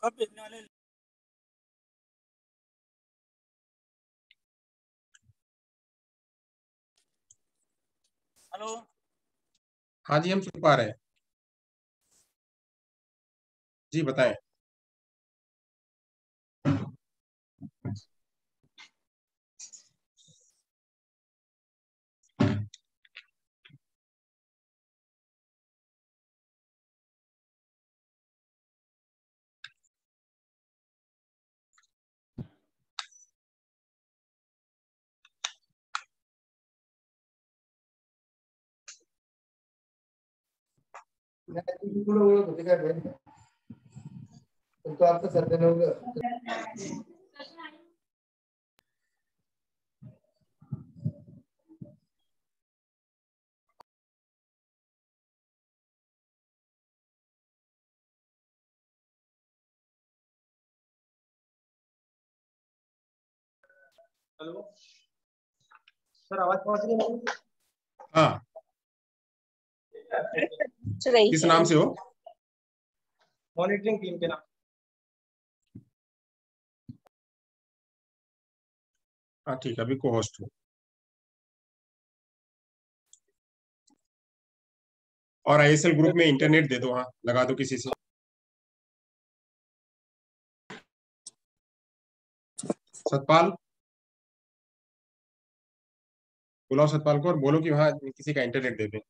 कब भेजने वाले? हेलो। हाँ जी, हम सुन पा रहे हैं। जी बताएं। तो आपका सर देना होगा। हेलो सर, आवाज पहुंच रही है? हाँ, किस नाम से हो? मॉनिटरिंग टीम के नाम। हाँ ठीक है, अभी को होस्ट हो। और आईएसएल ग्रुप में इंटरनेट दे दो, हाँ लगा दो किसी से। सतपाल, बुलाओ सतपाल को और बोलो कि वहाँ किसी का इंटरनेट दे दे।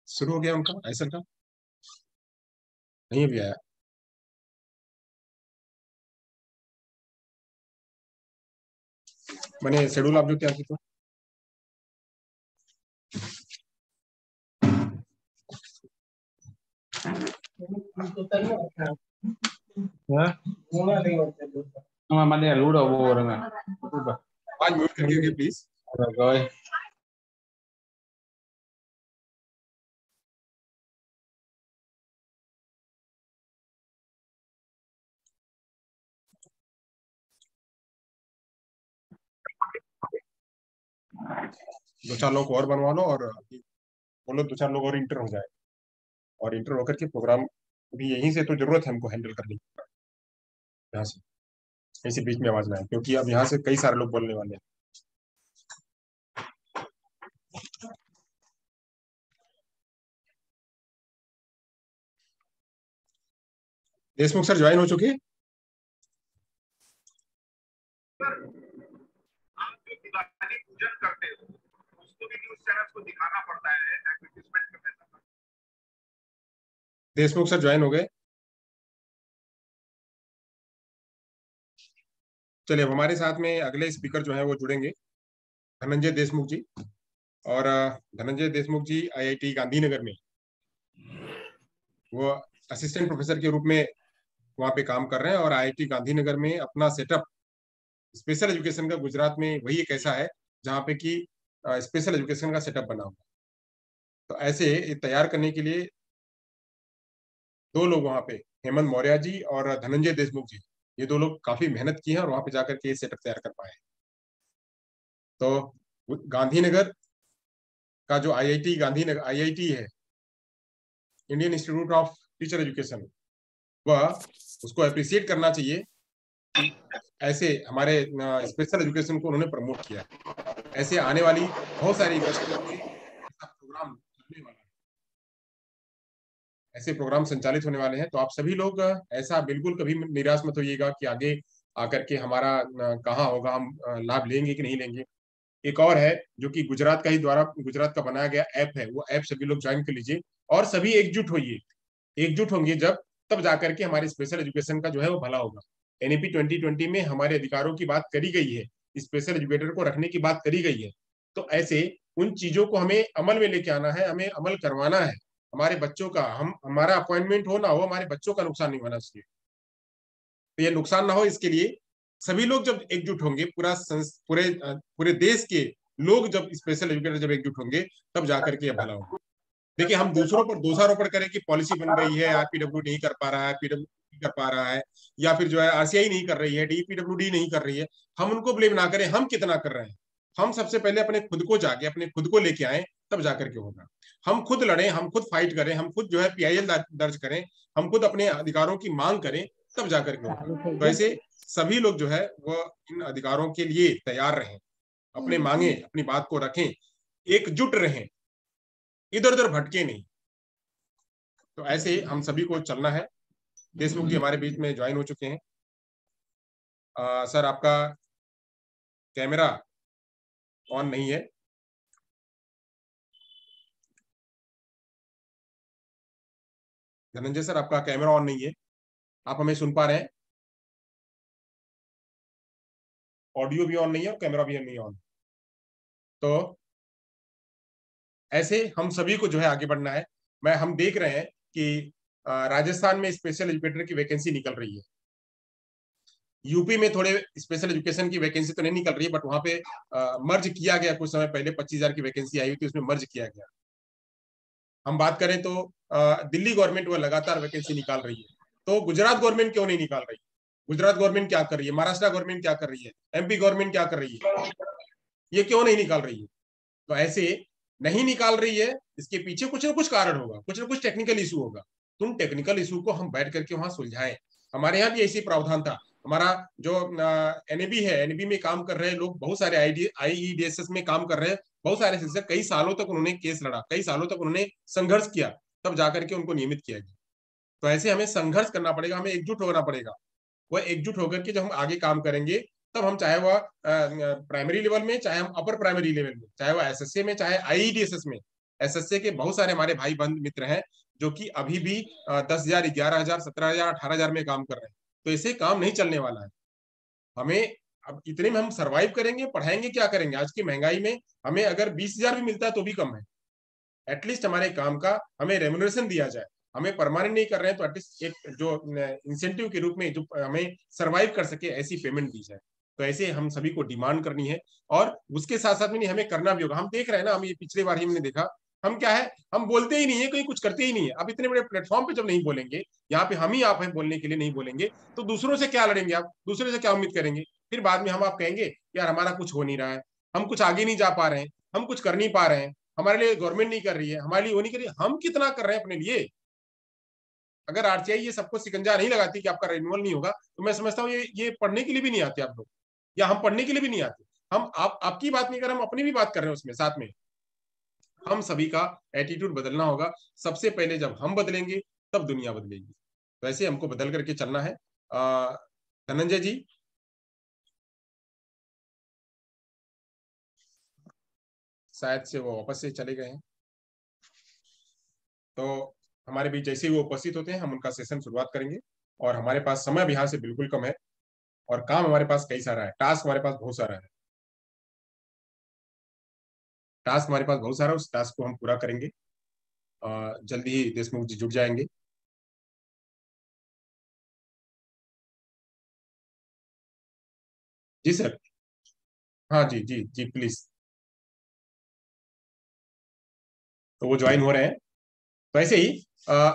शुरू हो गया उनका आईएसएल का? नहीं अभी आया। मैंने शेड्यूल आप जो तैयार की तो mana lu udah orang आज म्यूट करके प्लीज। rồi दो चार लोग और बनवा लो और बोलो दो चार लोग और इंटर हो जाए, और इंटर होकर के प्रोग्राम भी यहीं से तो जरूरत है हमको हैंडल करने की। यहाँ से ऐसे बीच में आवाज ना आए, क्योंकि अब यहाँ से कई सारे लोग बोलने वाले हैं। देशमुख सर ज्वाइन हो चुके हैं? आप जो दिवाली पूजन करते हो उसको भी न्यूज चैनल्स को दिखाना पड़ता है, एडवर्टाइजमेंट करना पड़ता है। देशमुख सर ज्वाइन हो गए? चलिए, अब हमारे साथ में अगले स्पीकर जो है वो जुड़ेंगे, धनंजय देशमुख जी। और धनंजय देशमुख जी आईआईटी गांधीनगर में वो असिस्टेंट प्रोफेसर के रूप में वहाँ पे काम कर रहे हैं, और आईआईटी गांधीनगर में अपना सेटअप स्पेशल एजुकेशन का, गुजरात में वही एक ऐसा है जहाँ पे कि स्पेशल एजुकेशन का सेटअप बना हुआ। तो ऐसे ये तैयार करने के लिए दो लोग वहाँ पे, हेमंत मौर्य जी और धनंजय देशमुख जी, ये दो लोग काफी मेहनत की है और वहाँ पे जाकर के ये सेटअप तैयार कर पाए। तो गांधीनगर का जो आईआईटी गांधीनगर आईआईटी है, Indian institute of teacher education, वह उसको अप्रिशिएट करना चाहिए। ऐसे हमारे स्पेशल एजुकेशन को उन्होंने प्रमोट किया। ऐसे आने वाली बहुत सारी यूनिवर्सिटियों में ऐसा प्रोग्राम चलने वाला है, ऐसे प्रोग्राम संचालित होने वाले हैं। तो आप सभी लोग ऐसा बिल्कुल कभी निराश मत होइएगा कि आगे आकर के हमारा कहाँ होगा, हम लाभ लेंगे कि नहीं लेंगे। एक और है जो कि गुजरात का ही द्वारा, गुजरात का बनाया गया ऐप है, वो ऐप सभी लोग ज्वाइन कर लीजिए और सभी एकजुट होइए। एकजुट होंगे जब, तब जाकर के हमारे स्पेशल एजुकेशन का जो है वो भला होगा। एनईपी 2020 में हमारे अधिकारों की बात करी गई है, स्पेशल एजुकेटर को रखने की बात करी गई है। तो ऐसे उन चीजों को हमें अमल में लेके आना है, हमें अमल करवाना है। हमारे बच्चों का, हमारा अपॉइंटमेंट हो ना हो, हमारे बच्चों का नुकसान नहीं होना चाहिए। तो ये नुकसान ना हो, इसके लिए सभी लोग जब एकजुट होंगे, पूरे देश के लोग जब स्पेशल एजुकेटर जब एकजुट होंगे, तब जाकर के ये भला होगा। देखिए, हम दूसरों पर दोषारोपण करें कि पॉलिसी बन रही है, आरपीडब्ल्यू नहीं कर पा रहा है, पीडब्ल्यू नहीं कर पा रहा है, या फिर जो है आरसीआई नहीं कर रही है, डीपीडब्ल्यूडी नहीं कर रही है, हम उनको ब्लेम ना करें। हम कितना कर रहे हैं? हम सबसे पहले अपने खुद को जाके अपने खुद को लेके आए, तब जाकर के होगा। हम खुद लड़ें, हम खुद फाइट करें, हम खुद जो है पीआईएल दर्ज करें, हम खुद अपने अधिकारों की मांग करें, तब जाकर के होगा। तो ऐसे सभी लोग जो है वो इन अधिकारों के लिए तैयार रहें, अपने मांगे, अपनी बात को रखें, एकजुट रहें, इधर उधर भटके नहीं। तो ऐसे हम सभी को चलना है। देशमुख जी हमारे बीच में ज्वाइन हो चुके हैं। सर, आपका कैमरा ऑन नहीं है। धनंजय सर, आपका कैमरा ऑन नहीं है। आप हमें सुन पा रहे हैं? ऑडियो भी ऑन नहीं है और कैमरा भी नहीं ऑन। तो ऐसे हम सभी को जो है आगे बढ़ना है। हम देख रहे हैं कि राजस्थान में स्पेशल एजुकेटर की वैकेंसी निकल रही है। यूपी में थोड़े स्पेशल एजुकेशन की वैकेंसी तो नहीं निकल रही है, बट वहां पे मर्ज किया गया। कुछ समय पहले 25,000 की वैकेंसी आई हुई थी, उसमें मर्ज किया गया। हम बात करें तो दिल्ली गवर्नमेंट वो लगातार वैकेंसी निकाल रही है, तो गुजरात गवर्नमेंट क्यों नहीं निकाल रही? गुजरात गवर्नमेंट क्या कर रही है? महाराष्ट्र गवर्नमेंट क्या कर रही है? एमपी गवर्नमेंट क्या कर रही है? ये क्यों नहीं निकाल रही है? तो ऐसे नहीं निकाल रही है, इसके पीछे कुछ ना कुछ कारण होगा, कुछ ना कुछ टेक्निकल इशू होगा। तुम टेक्निकल इशू को हम बैठ करके वहां सुलझाएं। हमारे यहाँ भी ऐसी प्रावधान था। हमारा जो एनएबी है, एनएबी में काम कर रहे लोग, बहुत सारे आईईडीएसएस में काम कर रहे हैं, बहुत सारे शिक्षक, कई सालों तक उन्होंने केस लड़ा, कई सालों तक उन्होंने संघर्ष किया, तब जाकर के उनको नियमित किया गया। तो ऐसे हमें संघर्ष करना पड़ेगा, हमें एकजुट होना पड़ेगा। वह एकजुट होकर के जब हम आगे काम करेंगे, तब हम, चाहे वह प्राइमरी लेवल में, चाहे हम अपर प्राइमरी लेवल में, चाहे वह एसएसए में, चाहे आईईडीएसएस में। एसएसए के बहुत सारे हमारे भाई बंधु मित्र हैं जो कि अभी भी 10,000, 11,000, 17,000, 18,000 में काम कर रहे हैं। तो ऐसे काम नहीं चलने वाला है। हमें अब इतने में हम सरवाइव करेंगे, पढ़ाएंगे, क्या करेंगे? आज की महंगाई में हमें अगर 20,000 भी मिलता है तो भी कम है। एटलीस्ट हमारे काम का हमें रेम्युनरेशन दिया जाए। हमें परमानेंट नहीं कर रहे हैं तो एटलीस्ट एक जो इंसेंटिव के रूप में जो हमें सरवाइव कर सके, ऐसी पेमेंट दी जाए। तो ऐसे हम सभी को डिमांड करनी है, और उसके साथ साथ में नहीं, हमें करना भी होगा। हम देख रहे हैं ना, हम ये पिछले बार ही हमने देखा, हम क्या है, हम बोलते ही नहीं है, कहीं कुछ करते ही नहीं है। अब इतने बड़े प्लेटफॉर्म पे जब नहीं बोलेंगे, यहाँ पे हम ही आप हैं बोलने के लिए नहीं बोलेंगे, तो दूसरों से क्या लड़ेंगे? आप दूसरे से क्या उम्मीद करेंगे? फिर बाद में हम आप कहेंगे यार हमारा कुछ हो नहीं रहा है, हम कुछ आगे नहीं जा पा रहे हैं, हम कुछ कर नहीं पा रहे हैं, हमारे लिए गवर्नमेंट नहीं कर रही है, हमारे लिए वो नहीं कर रही है। हम कितना कर रहे हैं अपने लिए? अगर आरटीआई ये सबको सिकंजा नहीं लगाती कि आपका रिन्यूअल नहीं होगा, तो मैं समझता हूँ ये पढ़ने के लिए भी नहीं आते आप लोग, या हम पढ़ने के लिए भी नहीं आते। हम आपकी बात नहीं कर रहे, हम अपनी भी बात कर रहे हैं उसमें साथ में। हम सभी का एटीट्यूड बदलना होगा। सबसे पहले जब हम बदलेंगे, तब दुनिया बदलेगी। तो ऐसे हमको बदल करके चलना है। धनंजय जी, शायद से वो वापस से चले गए हैं। तो हमारे बीच जैसे ही वो उपस्थित होते हैं, हम उनका सेशन शुरुआत करेंगे। और हमारे पास समय भी यहाँ से बिल्कुल कम है, और काम हमारे पास कई सारा है, टास्क हमारे पास बहुत सारा है। टास्क हमारे पास बहुत सारा है, उस टास्क को हम पूरा करेंगे। जल्दी ही देशमुख जी जुड़ जाएंगे। जी सर। हाँ जी जी जी, प्लीज। तो वो ज्वाइन हो रहे हैं। तो ऐसे ही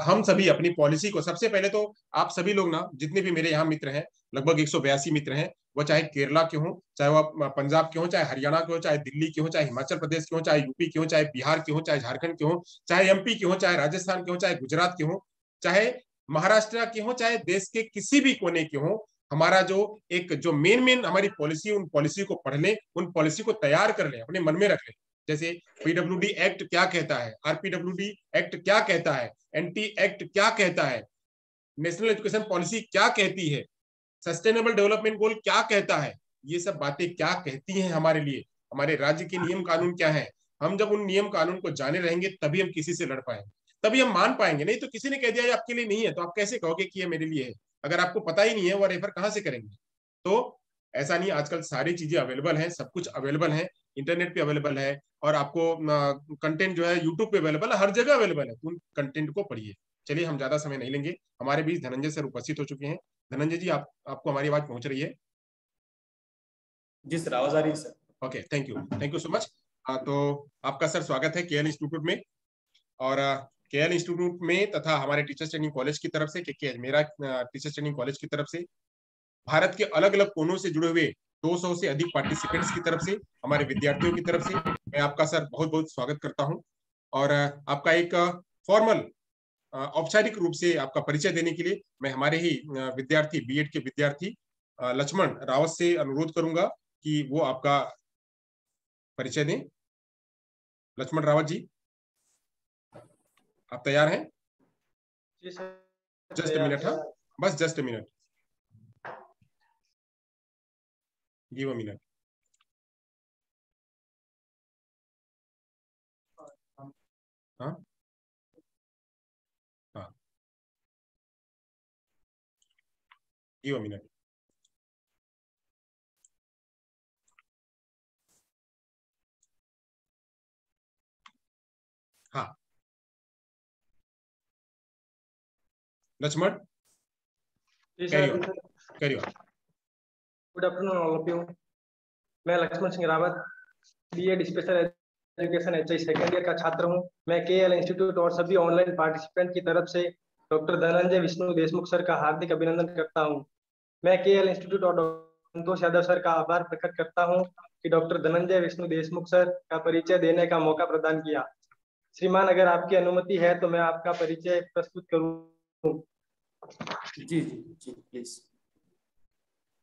हम सभी अपनी पॉलिसी को, सबसे पहले तो आप सभी लोग ना, जितने भी मेरे यहाँ मित्र हैं, लगभग 182 मित्र हैं, वो चाहे केरला के हों, चाहे वह पंजाब के हों, चाहे हरियाणा के हों, चाहे दिल्ली के हों, चाहे हिमाचल प्रदेश के हों, चाहे यूपी के हों, चाहे बिहार के हों, चाहे झारखंड के हों, चाहे एमपी के हों, चाहे राजस्थान के हों, चाहे गुजरात के हों, चाहे महाराष्ट्र के हों, चाहे देश के किसी भी कोने के हों। हमारा जो मेन हमारी पॉलिसी, उन पॉलिसी को पढ़ लें, उन पॉलिसी को तैयार कर लें, अपने मन में रख लें। जैसे पीडब्ल्यूडी एक्ट क्या कहता है, आरपीडब्ल्यूडी एक्ट क्या कहता है, एनटी एक्ट क्या कहता है, नेशनल एजुकेशन पॉलिसी क्या कहती है, सस्टेनेबल डेवलपमेंट गोल क्या कहता है, ये सब बातें क्या कहती हैं हमारे लिए, हमारे राज्य के नियम कानून क्या है। हम जब उन नियम कानून को जाने रहेंगे, तभी हम किसी से लड़ पाएंगे, तभी हम मान पाएंगे। नहीं तो किसी ने कह दिया ये आपके लिए नहीं है, तो आप कैसे कहोगे कि ये मेरे लिए है? अगर आपको पता ही नहीं है, वो रेफर कहां से करेंगे? तो ऐसा नहीं, आजकल सारी चीजें अवेलेबल हैं, सब कुछ अवेलेबल है, इंटरनेट पे अवेलेबल है, और आपको कंटेंट जो है यूट्यूब पे अवेलेबल है, हर जगह अवेलेबल है, उन कंटेंट को पढ़िए। चलिए हम ज्यादा समय नहीं लेंगे, हमारे बीच धनंजय सर उपस्थित हो चुके हैं। धनंजय जी, आपको हमारी आवाज पहुंच रही है? जी सर, आवाज आ रही है sir. Okay, thank you so much. तो आपका सर स्वागत है केएल इंस्टीट्यूट में, और केएल इंस्टीट्यूट में तथा हमारे टीचर्स ट्रेनिंग कॉलेज की तरफ से, मेरा टीचर्स ट्रेनिंग कॉलेज की तरफ से, भारत के अलग अलग कोनों से जुड़े हुए 200 से अधिक पार्टिसिपेंट्स की तरफ से, हमारे विद्यार्थियों की तरफ से मैं आपका सर बहुत बहुत स्वागत करता हूं। और आपका एक फॉर्मल औपचारिक रूप से आपका परिचय देने के लिए मैं हमारे ही विद्यार्थी, बीएड के विद्यार्थी लक्ष्मण रावत से अनुरोध करूंगा कि वो आपका परिचय दें। लक्ष्मण रावत जी, आप तैयार हैं? जी सर, जस्ट मिनट, हाँ, बस just minute, give a minute. हाँ हाँ, गिव अ मिनट। हाँ, Lakshman, ji carry sir. On, carry on. Good afternoon all of you. मैं Lakshman Singh Rawat, B Ed special education HI second year का छात्र हूं। मैं केएल इंस्टीट्यूट और सभी ऑनलाइन पार्टिसिपेंट की तरफ से डॉक्टर धनंजय विष्णु देशमुख सर का हार्दिक अभिनंदन करता हूं। मैं केएल इंस्टीट्यूट और डॉक्टर संतोष यादव सर का आभार प्रकट करता हूं कि डॉक्टर धनंजय विष्णु देशमुख सर का परिचय देने का मौका प्रदान किया। श्रीमान, अगर आपकी अनुमति है तो मैं आपका परिचय प्रस्तुत करूं। जी जी जी please.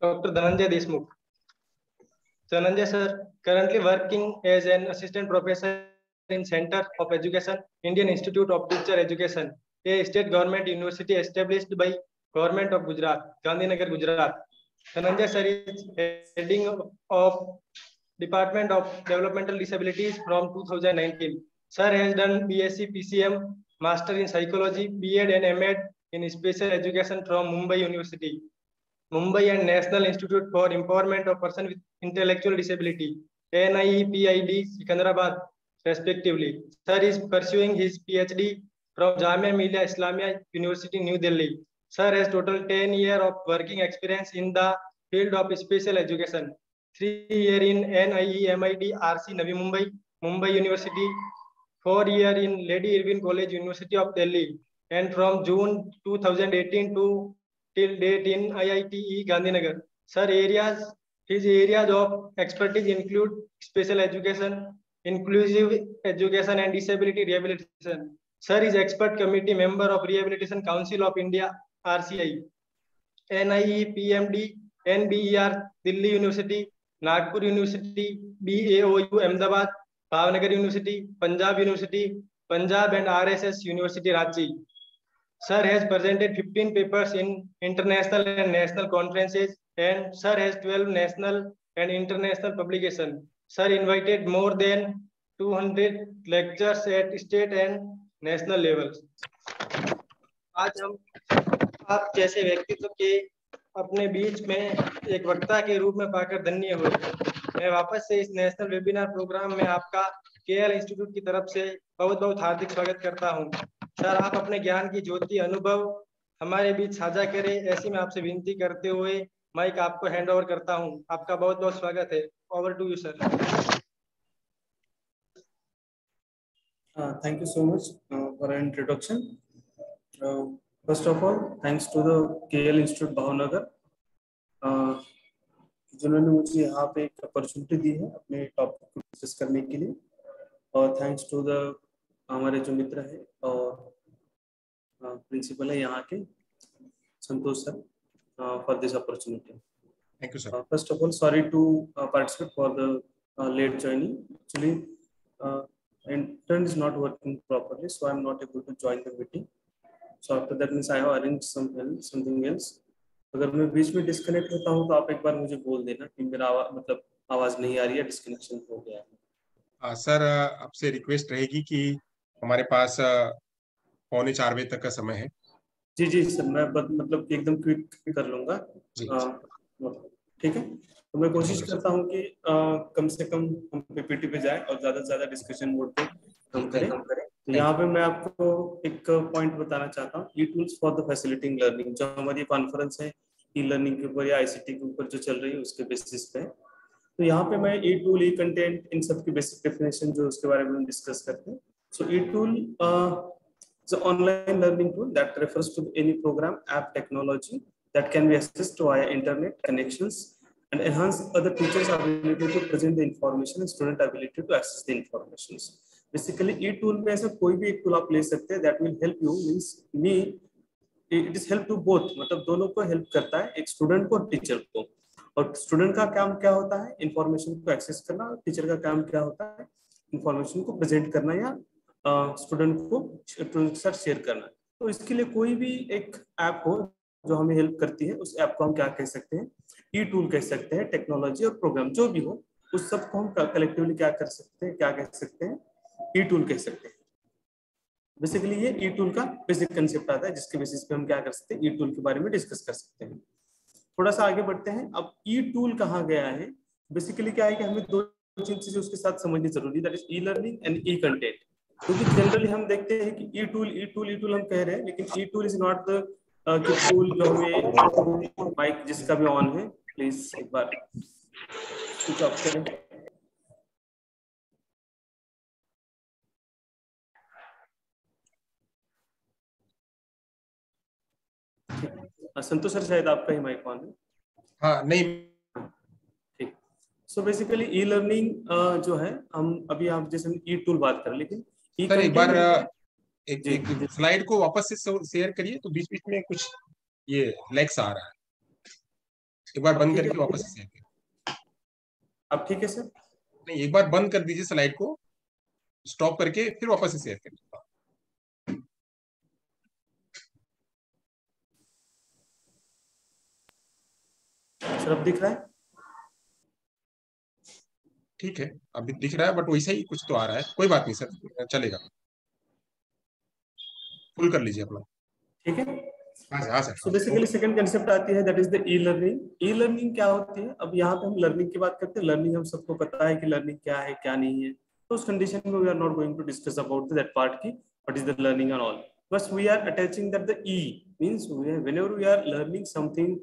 Doctor Dhananjay Deshmukh. Dhananjay sir, currently working as an assistant professor in Center of Education, Indian Institute of Teacher Education, a state government university established by Government of Gujarat, Gandhinagar, Gujarat. Dhananjay sir is heading of Department of Developmental Disabilities from 2019. Sir has done BSc PCM, Master in Psychology, BEd and MEd in Special Education from Mumbai University, Mumbai, and National Institute for Empowerment of Persons with Intellectual Disability, NIEPID, Secunderabad, respectively. Sir is pursuing his PhD from Jamia Millia Islamia University, New Delhi. Sir has total 10 years of working experience in the field of special education. 3 years in NIEMID RC Navi Mumbai, Mumbai University, 4 years in Lady Irwin College, University of Delhi, and from June 2018 to till date in IITE Gandhinagar. Sir, his areas of expertise include special education, inclusive education, and disability rehabilitation. Sir is expert committee member of Rehabilitation Council of India (RCI), NIE, PMD, NBER, Delhi University, Nagpur University, BAOU Ahmedabad, Bhavnagar University, Punjab, and RSS University Ranchi. Sir has presented 15 papers in international and national conferences, and Sir has 12 national and international publications. Sir invited more than 200 lectures at state and national levels. आज हम आप जैसे व्यक्तित्व के अपने बीच में एक वक्ता के रूप में पाकर धन्य हुए। मैं वापस से इस नेशनल वेबिनार प्रोग्राम में आपका केएल इंस्टीट्यूट की तरफ से बहुत बहुत हार्दिक स्वागत करता हूं। सर, आप अपने ज्ञान की ज्योति अनुभव हमारे बीच साझा करें, ऐसी मैं आपसे विनती करते हुए माइक आपको हैंड ओवर करता हूं। आपका बहुत बहुत स्वागत है। Over to you sir. Thank you so much for an introduction. First of all, thanks to the KL Institute Bhavnagar, जिन्होंने मुझे यहाँ पे एक अपॉर्चुनिटी दी है अपने टॉपिक को डिस्कस करने के लिए, और थैंक्स टू द हमारे जो मित्र है और प्रिंसिपल है यहाँ के Santosh sir for this opportunity. Thank you sir. First of all, sorry to participate for the late joining. Actually, internet is not working properly, so I'm not able to join the meeting. So after that means I have arranged something else. अगर मैं बीच में disconnect होता हूँ तो आप एक बार मुझे बोल देना कि मेरा आवाज नहीं आ रही है, डिस्कनेक्शन हो गया है. सर, आपसे रिक्वेस्ट रहेगी कि हमारे पास 3:45 बजे तक का समय है. जी जी सर, मैं मतलब एकदम क्विक कर लूंगा. ठीक है, तो मैं कोशिश करता हूँ कि कम से कम हम पीपीटी पे जाए और ज्यादा से ज्यादा डिस्कशन मोड पे हम करें। तो यहाँ पे मैं आपको एक पॉइंट बताना चाहता हूँ, E tools for the facilitating learning, जो हमारी कॉन्फ्रेंस है ई लर्निंग के ऊपर या आईसीटी के ऊपर जो चल रही है उसके बेसिस पे। तो यहाँ पे मैं ई टूल, ई कंटेंट, इन सब की बेसिक डेफिनेशन जो उसके बारे में डिस्कस करते हैं। So E tool is an online learning tool that refers to any program, app, technology that can be accessed via internet connections and enhance other teachers' ability to present the information and student ability to access the information. Basically, e-tool में ऐसा कोई भी एक tool आप ले सकते हैं that will help you, means me, it is help to both, मतलब दोनों को help करता है, एक student को और teacher को। और student का काम क्या होता है, information को access करना, और teacher का काम क्या होता है, information को present करना या स्टूडेंट को स्टूडेंट के साथ शेयर करना। तो इसके लिए कोई भी एक ऐप हो जो हमें हेल्प करती है, उस ऐप को हम क्या कह सकते हैं, ई टूल कह सकते हैं। टेक्नोलॉजी और प्रोग्राम जो भी हो, उस सब को हम कलेक्टिवली क्या कर सकते हैं, क्या कह सकते हैं, ई टूल कह सकते हैं। बेसिकली ये ई टूल का बेसिक कंसेप्ट आता है, जिसके बेसिस पे हम क्या कर सकते हैं, ई टूल के बारे में डिस्कस कर सकते हैं। थोड़ा सा आगे बढ़ते हैं। अब ई टूल कहाँ गया है, बेसिकली क्या है कि हमें दो चीजें उसके साथ समझनी जरूरी है, that is e learning and E content. क्योंकि जनरली हम देखते हैं कि ई टूल हम कह रहे हैं, लेकिन E tool is not the tool जो हमें, माइक जिसका भी ऑन है प्लीज एक बार स्विच ऑफ करें। संतोष सर शायद आपका ही माइक ऑन है। हाँ नहीं, ठीक। सो बेसिकली ई लर्निंग जो है, हम अभी आप जैसे ई टूल बात करें, लेकिन सर एक बार एक स्लाइड को वापस से शेयर करिए, तो बीच बीच में कुछ ये लैग्स आ रहा है, एक बार बंद करके वापस से शेयर करिए। अब ठीक है सर? नहीं, एक बार बंद कर दीजिए स्लाइड को, स्टॉप करके फिर वापस से शेयर करिए। सर अब दिख रहा है? ठीक है, अभी दिख रहा है, बट वैसा ही कुछ तो आ रहा है। कोई बात नहीं सर, चलेगा, फुल कर लीजिए अपना। ठीक है। हाँ sir. So basically second concept आती है, that is the e learning. E learning क्या होती है? अब यहाँ पे हम लर्निंग की बात करते हैं। लर्निंग हम सबको पता है कि लर्निंग क्या है क्या नहीं है, तो उस कंडीशन में we are not going to discuss about that part की what is the learning and all. बस we are attaching that the E means whenever we are learning something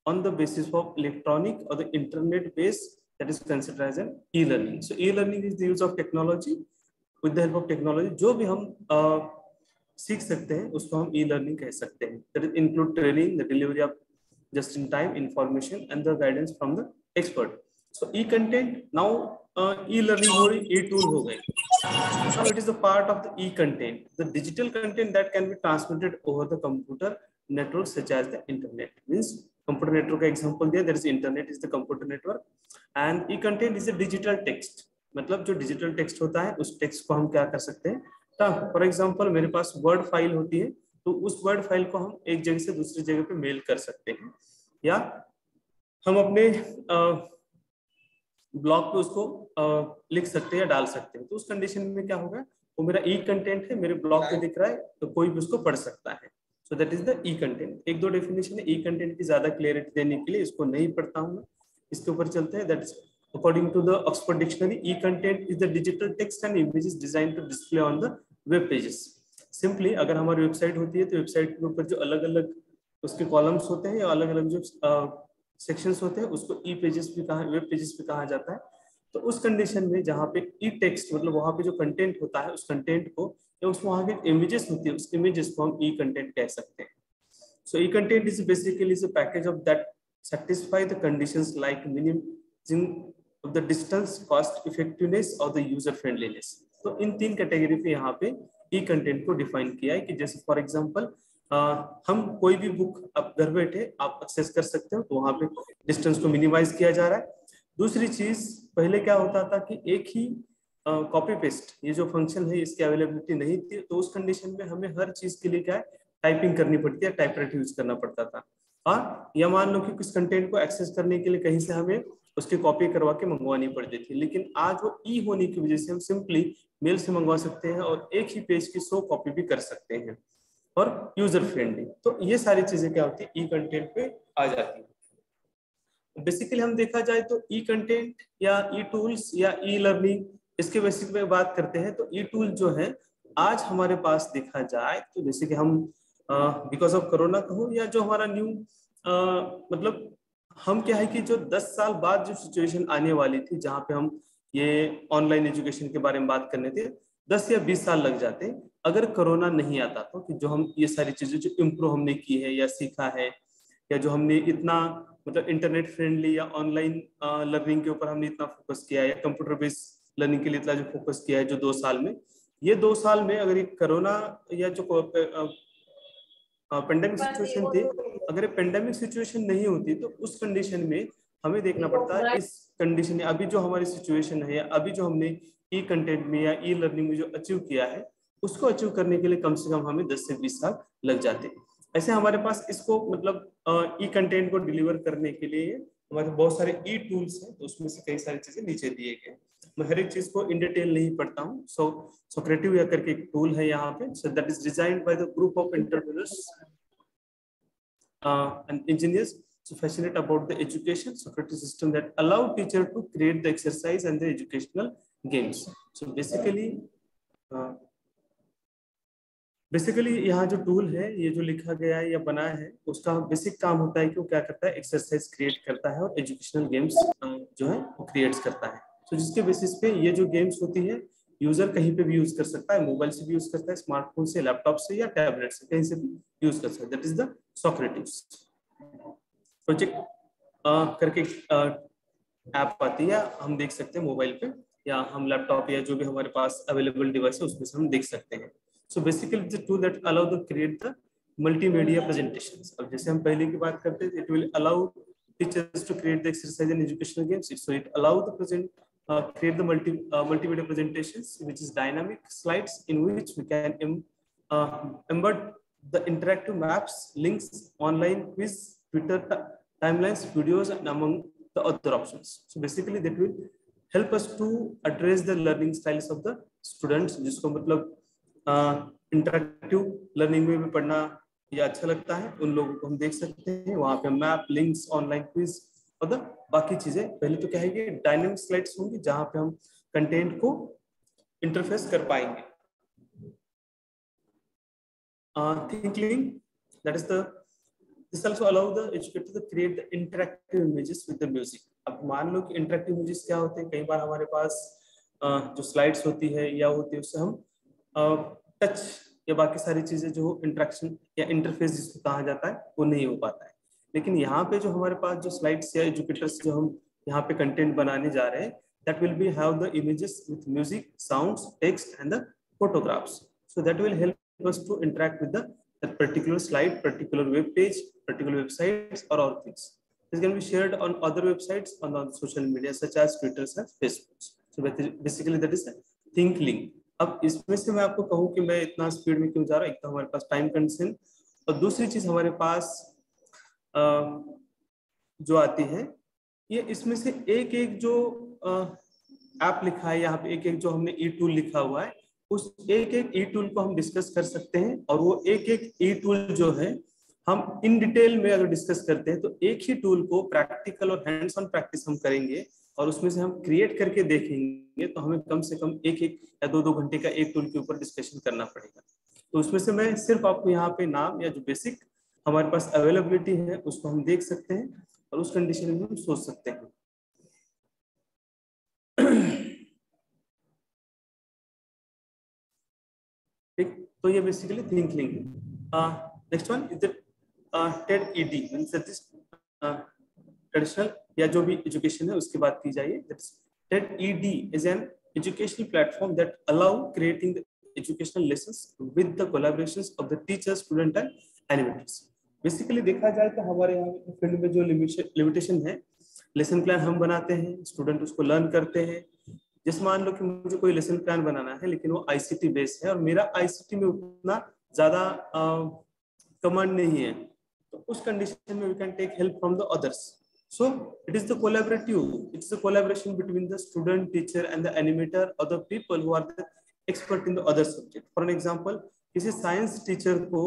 on the basis of electronic or the internet based, that is considered as an e-learning. So e-learning is the use of technology, with the help of technology जो भी हम सीख सकते हैं उसको हम e-learning कह सकते हैं। That is include training, the delivery of just in time information and the guidance from the expert. So e-content now e-learning हो गई, e-tool हो गई। Now it is a part of the e-content, the digital content that can be transmitted over the computer network such as the internet. Means computer network का example दिया, that is internet is the computer network and E content is a digital text. मतलब जो digital text होता है, उस text को हम क्या कर सकते हैं, फॉर एग्जांपल मेरे पास वर्ड फाइल होती है, तो उस वर्ड फाइल को हम एक जगह से दूसरी जगह पे मेल कर सकते हैं, या हम अपने ब्लॉग पे उसको लिख सकते हैं या डाल सकते हैं। तो उस कंडीशन में क्या होगा, वो मेरा ई कंटेंट है, मेरे ब्लॉग पे दिख रहा है, तो कोई भी उसको पढ़ सकता है। So that is the e content। एक दो डेफिनेशन है ई कंटेंट की, ज्यादा क्लियरिटी देने के लिए इसको नहीं पढ़ता हूँ मैं, इसके ऊपर चलते हैं। That is according to the Oxford dictionary, e content is the digital text and images designed to display on the web pages. Simply अगर हमारी वेबसाइट होती है, तो वेबसाइट के ऊपर जो अलग अलग उसके कॉलम्स होते हैं या अलग अलग जो सेक्शंस होते हैं, उसको ई पेजेस भी कहा, वेब पेजेस भी कहा जाता है। तो उस कंडीशन में जहाँ पे ई टेक्स्ट मतलब वहाँ पे जो कंटेंट होता है, उस कंटेंट को या उसमें वहाँ की इमेजेस होती है, उस इमेजेस को हम ई कंटेंट कह सकते हैं। So E content is basically is a package of that satisfy the conditions like minimizing of the distance, cost effectiveness और the user friendliness। तो इन तीन कैटेगरी पे यहाँ पे ई कंटेंट को डिफाइन किया है कि जैसे फॉर एग्जांपल हम कोई भी बुक आप घर बैठे आप एक्सेस कर सकते हो, तो वहाँ पे डिस्टेंस को मिनिमाइज किया जा रहा है। दूसरी चीज, पहले क्या होता था कि एक ही कॉपी पेस्ट ये जो फंक्शन है इसकी अवेलेबिलिटी नहीं थी, तो उस कंडीशन में हमें हर चीज के लिए क्या है, टाइपिंग करनी पड़ती है, टाइपराइटर यूज करना पड़ता था। और या मान लो कि किस कंटेंट को एक्सेस करने के लिए कहीं से हमें उसकी कॉपी करवा के मंगवानी पड़ती थी, लेकिन आज वो ई होने की वजह से हम सिंपली मेल से मंगवा सकते हैं और एक ही पेज की 100 कॉपी भी कर सकते हैं और यूजर फ्रेंडली। तो ये सारी चीजें क्या होती है, ई कंटेंट पे आ जाती है। बेसिकली हम देखा जाए तो ई कंटेंट या ई टूल्स या ई लर्निंग, इसके बेसिक में बात करते हैं तो ई टूल जो है आज हमारे पास देखा जाए तो जैसे कि हम बिकॉज ऑफ कोरोना कहो या जो हमारा न्यू मतलब हम क्या है कि जो 10 साल बाद जो सिचुएशन आने वाली थी जहाँ पे हम ये ऑनलाइन एजुकेशन के बारे में बात करने थे, 10 या 20 साल लग जाते अगर कोरोना नहीं आता तो, कि जो हम ये सारी चीजें जो इम्प्रूव हमने की है या सीखा है या जो हमने इतना मतलब इंटरनेट फ्रेंडली या ऑनलाइन लर्निंग के ऊपर हमने इतना फोकस किया है या कंप्यूटर बेस्ड लर्निंग के लिए इतना जो फोकस किया है जो 2 साल में, ये 2 साल में अगर ये कोरोना या जो पेंडेमिक सिचुएशन थी, अगर पेंडेमिक सिचुएशन नहीं होती तो उस कंडीशन में हमें देखना पड़ता है इस कंडीशन में अभी जो हमारी सिचुएशन है या अभी जो हमने ई कंटेंट में या ई लर्निंग में जो अचीव किया है उसको अचीव करने के लिए कम से कम हमें 10 से 20 साल लग जाते हैं। ऐसे हमारे पास इसको मतलब ई कंटेंट को डिलीवर करने के लिए हमारे बहुत सारे ई टूल्स हैं, तो उसमें से कई सारी चीजें नीचे दिए गए। मैं हर एक चीज को इन डिटेल नहीं पढ़ता हूँ। सोक्रेटिव या करके एक टूल है यहाँ पे, सो that is designed by the group of entrepreneurs and engineers to fascinate about the education Socrates system that allow teacher to create the exercise and the educational games. So basically यहाँ जो tool है ये जो लिखा गया है या बना है उसका बेसिक काम होता है कि वो क्या करता है, एक्सरसाइज क्रिएट करता है और एजुकेशनल गेम्स जो है वो क्रिएट्स करता है। तो जिसके बेसिस पे ये जो गेम्स होती है यूजर कहीं पे भी यूज कर सकता है, मोबाइल से भी यूज करता है, स्मार्टफोन से, लैपटॉप से या टैबलेट से, कहीं से भी यूज कर सकता है। That is the Socrates project करके ऐप आती है, हम देख सकते हैं मोबाइल पे या हम लैपटॉप या जो भी हमारे पास अवेलेबल डिवाइस है उसमें से हम देख सकते हैं। So basically the tool that allow the create the multimedia presentations. अब जैसे हम पहले की बात करते थे, it will allow teachers to create the exercise and educational games, so it allow the present create the multimedia presentations which is dynamic slides in which we can embed the interactive maps, links, online quiz, Twitter timelines, videos and among the other options. So basically that will help us to address the learning styles of the students, जिसको मतलब interactive learning में भी पढ़ना या अच्छा लगता है उन लोगों को हम देख सकते हैं। वहाँ पे मैप, लिंक्स, ऑनलाइन क्विज और बाकी चीजें। पहले तो क्या है कि डायनेमिक स्लाइड्स होंगी जहां पे हम कंटेंट को इंटरफेस कर पाएंगे। Think link, that is the this also allow the educator to create the interactive images with the music. अब मान लो कि इंटरैक्टिव इमेजेस क्या होते हैं, कई बार हमारे पास जो स्लाइड्स होती है या होती है उससे हम टच या बाकी सारी चीजें जो इंटरेक्शन या इंटरफेस जिसको कहा जाता है वो नहीं हो पाता है। लेकिन यहाँ पे जो हमारे पास जो स्लाइड्स या एजुकेटर्स जो हम यहाँ पे कंटेंट बनाने जा रहे हैं, that will be have the images with music, sounds, text and the photographs. So that will help us to interact with the particular slide, particular web page, particular websites और all things. This can be shared on other websites on social media such as Twitter and Facebook. So basically that is think link. अब इसमें से मैं आपको कहूँ कि मैं इतना स्पीड में क्यों जा रहा हूँ, एक तो हमारे पास टाइम कंस्ट्रेंट और दूसरी चीज हमारे पास जो आती है ये इसमें से एक एक जो ऐप लिखा है यहाँ पे, एक एक जो हमने ई टूल लिखा हुआ है उस एक एक ई टूल को हम डिस्कस कर सकते हैं। और वो एक एक ई टूल जो है हम इन डिटेल में अगर डिस्कस करते हैं तो एक ही टूल को प्रैक्टिकल और हैंड्स ऑन प्रैक्टिस हम करेंगे और उसमें से हम क्रिएट करके देखेंगे तो हमें कम से कम एक एक या दो घंटे का एक टूल के ऊपर डिस्कशन करना पड़ेगा। तो उसमें से मैं सिर्फ आपको यहाँ पे नाम या जो बेसिक हमारे पास अवेलेबिलिटी है उसको हम देख सकते हैं और उस कंडीशन में हम सोच सकते हैं। ठीक, तो ये बेसिकली थिंक लिंक है। Next one is the TED-ED, means that is traditional या जो भी एजुकेशन है उसकी बात की जाए। TED-ED is an educational platform that allow creating educational lessons with the collaborations of the teacher, student and animators। Basically देखा जाए तो हमारे यहाँ फील्ड में जो लिमिटेशन है, लेसन प्लान हम बनाते हैं, स्टूडेंट उसको लर्न करते हैं। जैसे मान लो कि मुझे कोई लेसन प्लान बनाना है लेकिन वो ICT बेस्ड है और मेरा ICT में उतना ज्यादा कमांड नहीं है, तो उस कंडीशन में we can take help from the others. So it is the it's the collaboration between the student, teacher and the animator or the people who are the expert in the other subject। For an example, किसी science teacher को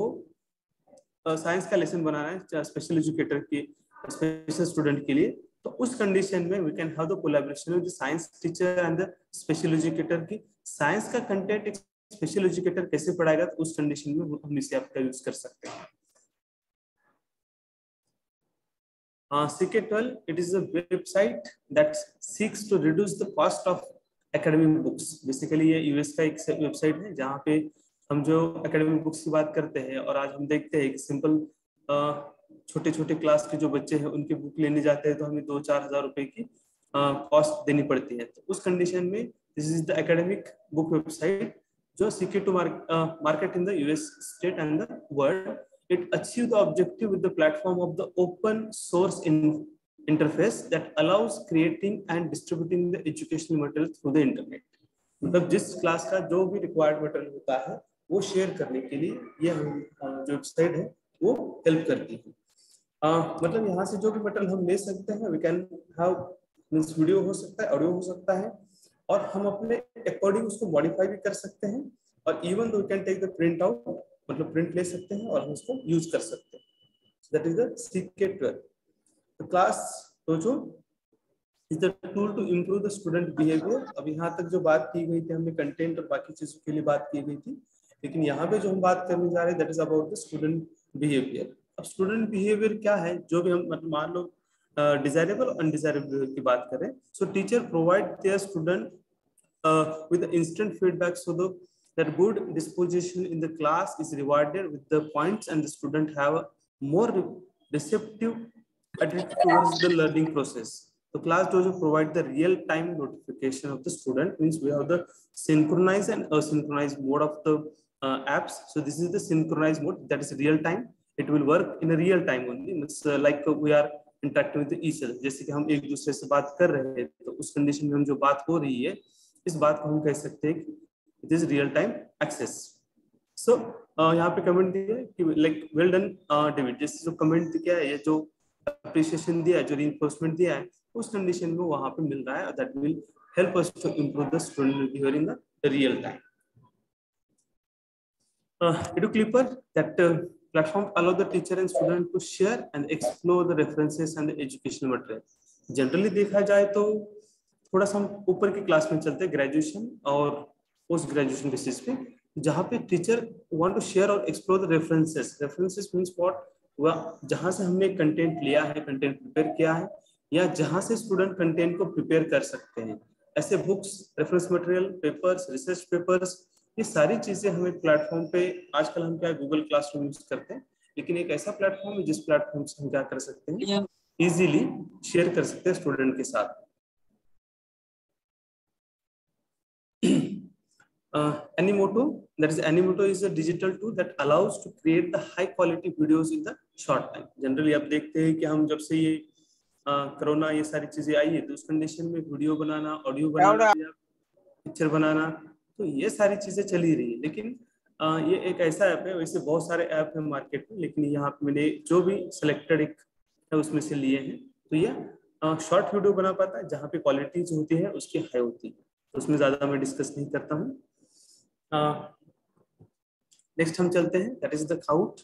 science का lesson बनाना है special educator के special student के लिए, तो उस कंडीशन में we can have the collaboration with the science teacher and the special educator की साइंस का कंटेंट एक स्पेशल एजुकेटर कैसे पढ़ाएगा, तो उस कंडीशन में हम इसे ऐप का यूज कर सकते हैं। CK12 it is a website that seeks to reduce the cost of academic books। Basically ये यूएस का एक वेबसाइट है जहाँ पे हम जो एकेडमिक बुक्स की बात करते हैं, और आज हम देखते हैं कि सिंपल छोटे छोटे क्लास के जो बच्चे हैं उनके बुक लेने जाते हैं तो हमें 2-4 हज़ार रुपए की कॉस्ट देनी पड़ती है। तो उस कंडीशन में this is the academic book website जो CK2 market in the US state and the world. It achieved the objective with the platform of the open source interface that allows creating and distributing the educational material through the internet। मतलब जिस class का जो भी required material होता है वो share करने के लिए ये जो वेबसाइट है वो हेल्प करती है। मतलब यहाँ से जो भी मटेरियल हम ले सकते हैं, we can have means video हो सकता है, ऑडियो हो सकता है, और हम अपने अकॉर्डिंग उसको मॉडिफाई भी कर सकते हैं, और even though we can take the print out, मतलब प्रिंट ले सकते हैं और हम उसको यूज कर सकते हैं। That is the CK12 class dojo is the tool to improve the student behaviour. अब यहाँ तक जो बात की गई थी हमने कंटेंट और बाकी चीजों के लिए बात की गई थी, लेकिन यहाँ पे जो हम बात करने जा रहे हैं that is about the student behaviour. अब स्टूडेंट बिहेवियर क्या है, जो भी हम मतलब मान लो डिजायरेबल और अनडिजायरेबल की बात करें, सो teacher provide there student with instant feedback so that good disposition in the class is rewarded with the points and the student have a more receptive attitude towards the learning process. So class dojo provide the real time notification of the student, means we have the synchronized and asynchronized mode of the apps. So this is the synchronized mode, that is real time. It will work in a real time only, means like we are interacting with each other। जैसे कि हम एक दूसरे से बात कर रहे हैं तो उस कंडीशन में हम जो बात हो रही है इस बात को हम कह सकते हैं कि it is real time access. So यहाँ पे कमेंट दिया है कि लाइक वेल डन डेविड, जैसे जो कमेंट किया है, ये जो अप्रिशिएशन दिया है, जो रीइंफोर्समेंट दिया है, उस कंडीशन में वहां पे मिल रहा है। That will help us to improve the student behaviour in the real time. Edu Clipper, that platform allow the teacher and student to share and explore the references and the educational material। Generally देखा जाए तो थोड़ा सा हम ऊपर की class में चलते हैं, ग्रेजुएशन और पोस्ट ग्रेजुएशन बेसिस पे, जहाँ पे टीचर वांट टू शेयर और explore the references. References means what, जहाँ से हमने कंटेंट लिया है, कंटेंट प्रिपेयर किया है, या जहाँ से स्टूडेंट कंटेंट को प्रिपेयर कर सकते हैं। ऐसे books, reference material, papers, research papers, ये सारी चीजें हमें प्लेटफॉर्म पे, आजकल हम क्या गूगल क्लासरूम यूज करते हैं, लेकिन एक ऐसा प्लेटफॉर्म है जिस प्लेटफॉर्म से हम क्या कर सकते हैं, इजीली शेयर कर सकते हैं स्टूडेंट के साथ। Animoto, that is Animoto is a digital tool that allows to create the high quality videos in the short time। Generally आप देखते हैं कि हम जब से ये कोरोना ये सारी चीजें आई है तो उस कंडीशन में वीडियो बनाना, ऑडियो बनाना या पिक्चर बनाना, तो ये सारी चीजें चली रही है। लेकिन ये एक ऐसा ऐप है, वैसे बहुत सारे ऐप है मार्केट में, लेकिन यहाँ पे मैंने जो भी सिलेक्टेड एक है उसमें से लिए हैं। तो ये शॉर्ट वीडियो बना पाता है जहाँ पे क्वालिटी जो होती है उसकी हाई होती है, तो उसमें ज्यादा मैं डिस्कस नहीं करता हूँ। नेक्स्ट हम चलते हैं, that is the cout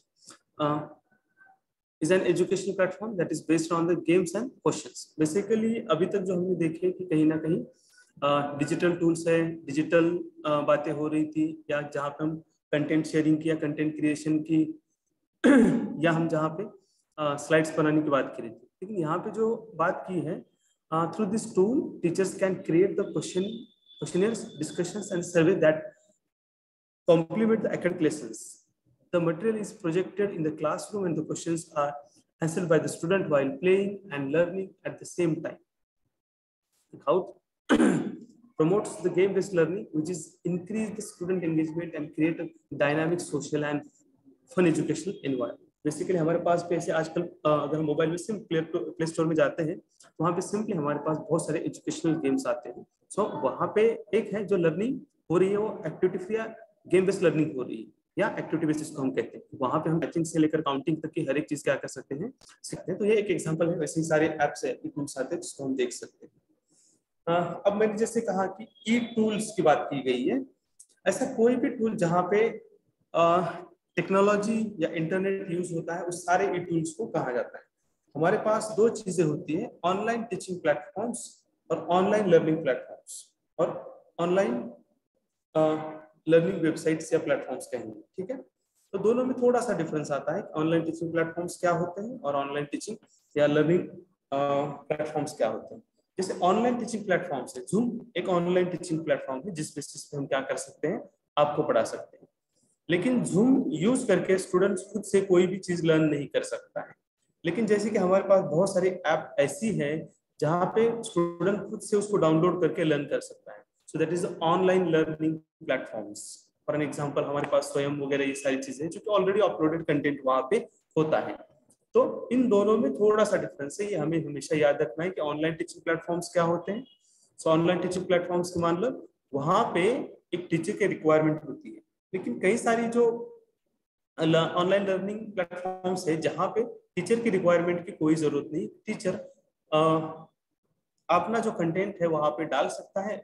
is an educational platform that is based on the games and questions। Basically अभी तक जो हमने देखे कि कहीं ना कहीं डिजिटल टूल्स है, डिजिटल बातें हो रही थी, या जहाँ पे हम कंटेंट शेयरिंग की या कंटेंट क्रिएशन की या हम जहाँ पे स्लाइड्स बनाने की बात करी थी। लेकिन यहाँ पे जो बात की है, through this tool teachers can create the questionnaires, discussions and survey that complement the academic lessons। The material is projected in the classroom and the questions are answered by the student while playing and learning at the same time। How promotes the game-based learning, which is increase the student engagement and create a dynamic social and fun educational environment। Basically हमारे पास पे ऐसे आजकल अगर हम mobile में simple play store में जाते हैं तो वहाँ पे सिंपली हमारे पास बहुत सारे एजुकेशनल गेम्स आते हैं। सो वहाँ पे एक है जो लर्निंग हो रही है वो एक्टिविटी फ्री या गेम बेस्ड लर्निंग हो रही है, या एक्टिविटी बेसिस को हम कहते हैं। वहाँ पे हम मैचिंग से लेकर काउंटिंग तक की हर एक चीज क्या कर सकते हैं, सीखते हैं। तो ये एक एग्जांपल है, वैसे ही सारे एप्स है, टूल्स आते हैं जिसको हम देख सकते हैं। अब मैंने जैसे कहा कि ई टूल्स की बात की गई है, ऐसा कोई भी टूल जहाँ पे टेक्नोलॉजी या इंटरनेट यूज होता है उस सारे ई टूल्स को कहा जाता है। हमारे पास दो चीजें होती है, ऑनलाइन टीचिंग प्लेटफॉर्म्स और ऑनलाइन लर्निंग प्लेटफॉर्म्स, और ऑनलाइन लर्निंग वेबसाइट्स या प्लेटफॉर्म्स कहेंगे, ठीक है। तो दोनों में थोड़ा सा डिफरेंस आता है, ऑनलाइन टीचिंग प्लेटफॉर्म्स क्या होते हैं और ऑनलाइन टीचिंग या लर्निंग प्लेटफॉर्म्स क्या होते हैं। जैसे ऑनलाइन टीचिंग प्लेटफॉर्म्स है, जूम एक ऑनलाइन टीचिंग प्लेटफॉर्म है जिस बेसिस पे हम क्या कर सकते हैं, आपको पढ़ा सकते हैं। लेकिन जूम यूज करके स्टूडेंट्स खुद से कोई भी चीज लर्न नहीं कर सकता है। लेकिन जैसे कि हमारे पास बहुत सारी ऐप ऐसी है जहाँ पे स्टूडेंट खुद से उसको डाउनलोड करके लर्न कर सकता है। So that is online learning platforms. For an example हमारे पास स्वयं वगैरह ये सारी चीजें जो कि ऑलरेडी अपलोडेड कंटेंट वहाँ पे होता है। तो इन दोनों में थोड़ा सा डिफरेंस है, ये हमें हमेशा याद रखना है कि ऑनलाइन टीचिंग प्लेटफॉर्म्स क्या होते हैं। सो ऑनलाइन टीचिंग प्लेटफॉर्म्स के मतलब वहाँ पे एक टीचर की रिक्वायरमेंट होती है, लेकिन कई सारी जो ऑनलाइन लर्निंग प्लेटफॉर्म्स है जहाँ पे टीचर की रिक्वायरमेंट की कोई जरूरत नहीं, टीचर अपना जो कंटेंट है वहाँ पे डाल सकता है,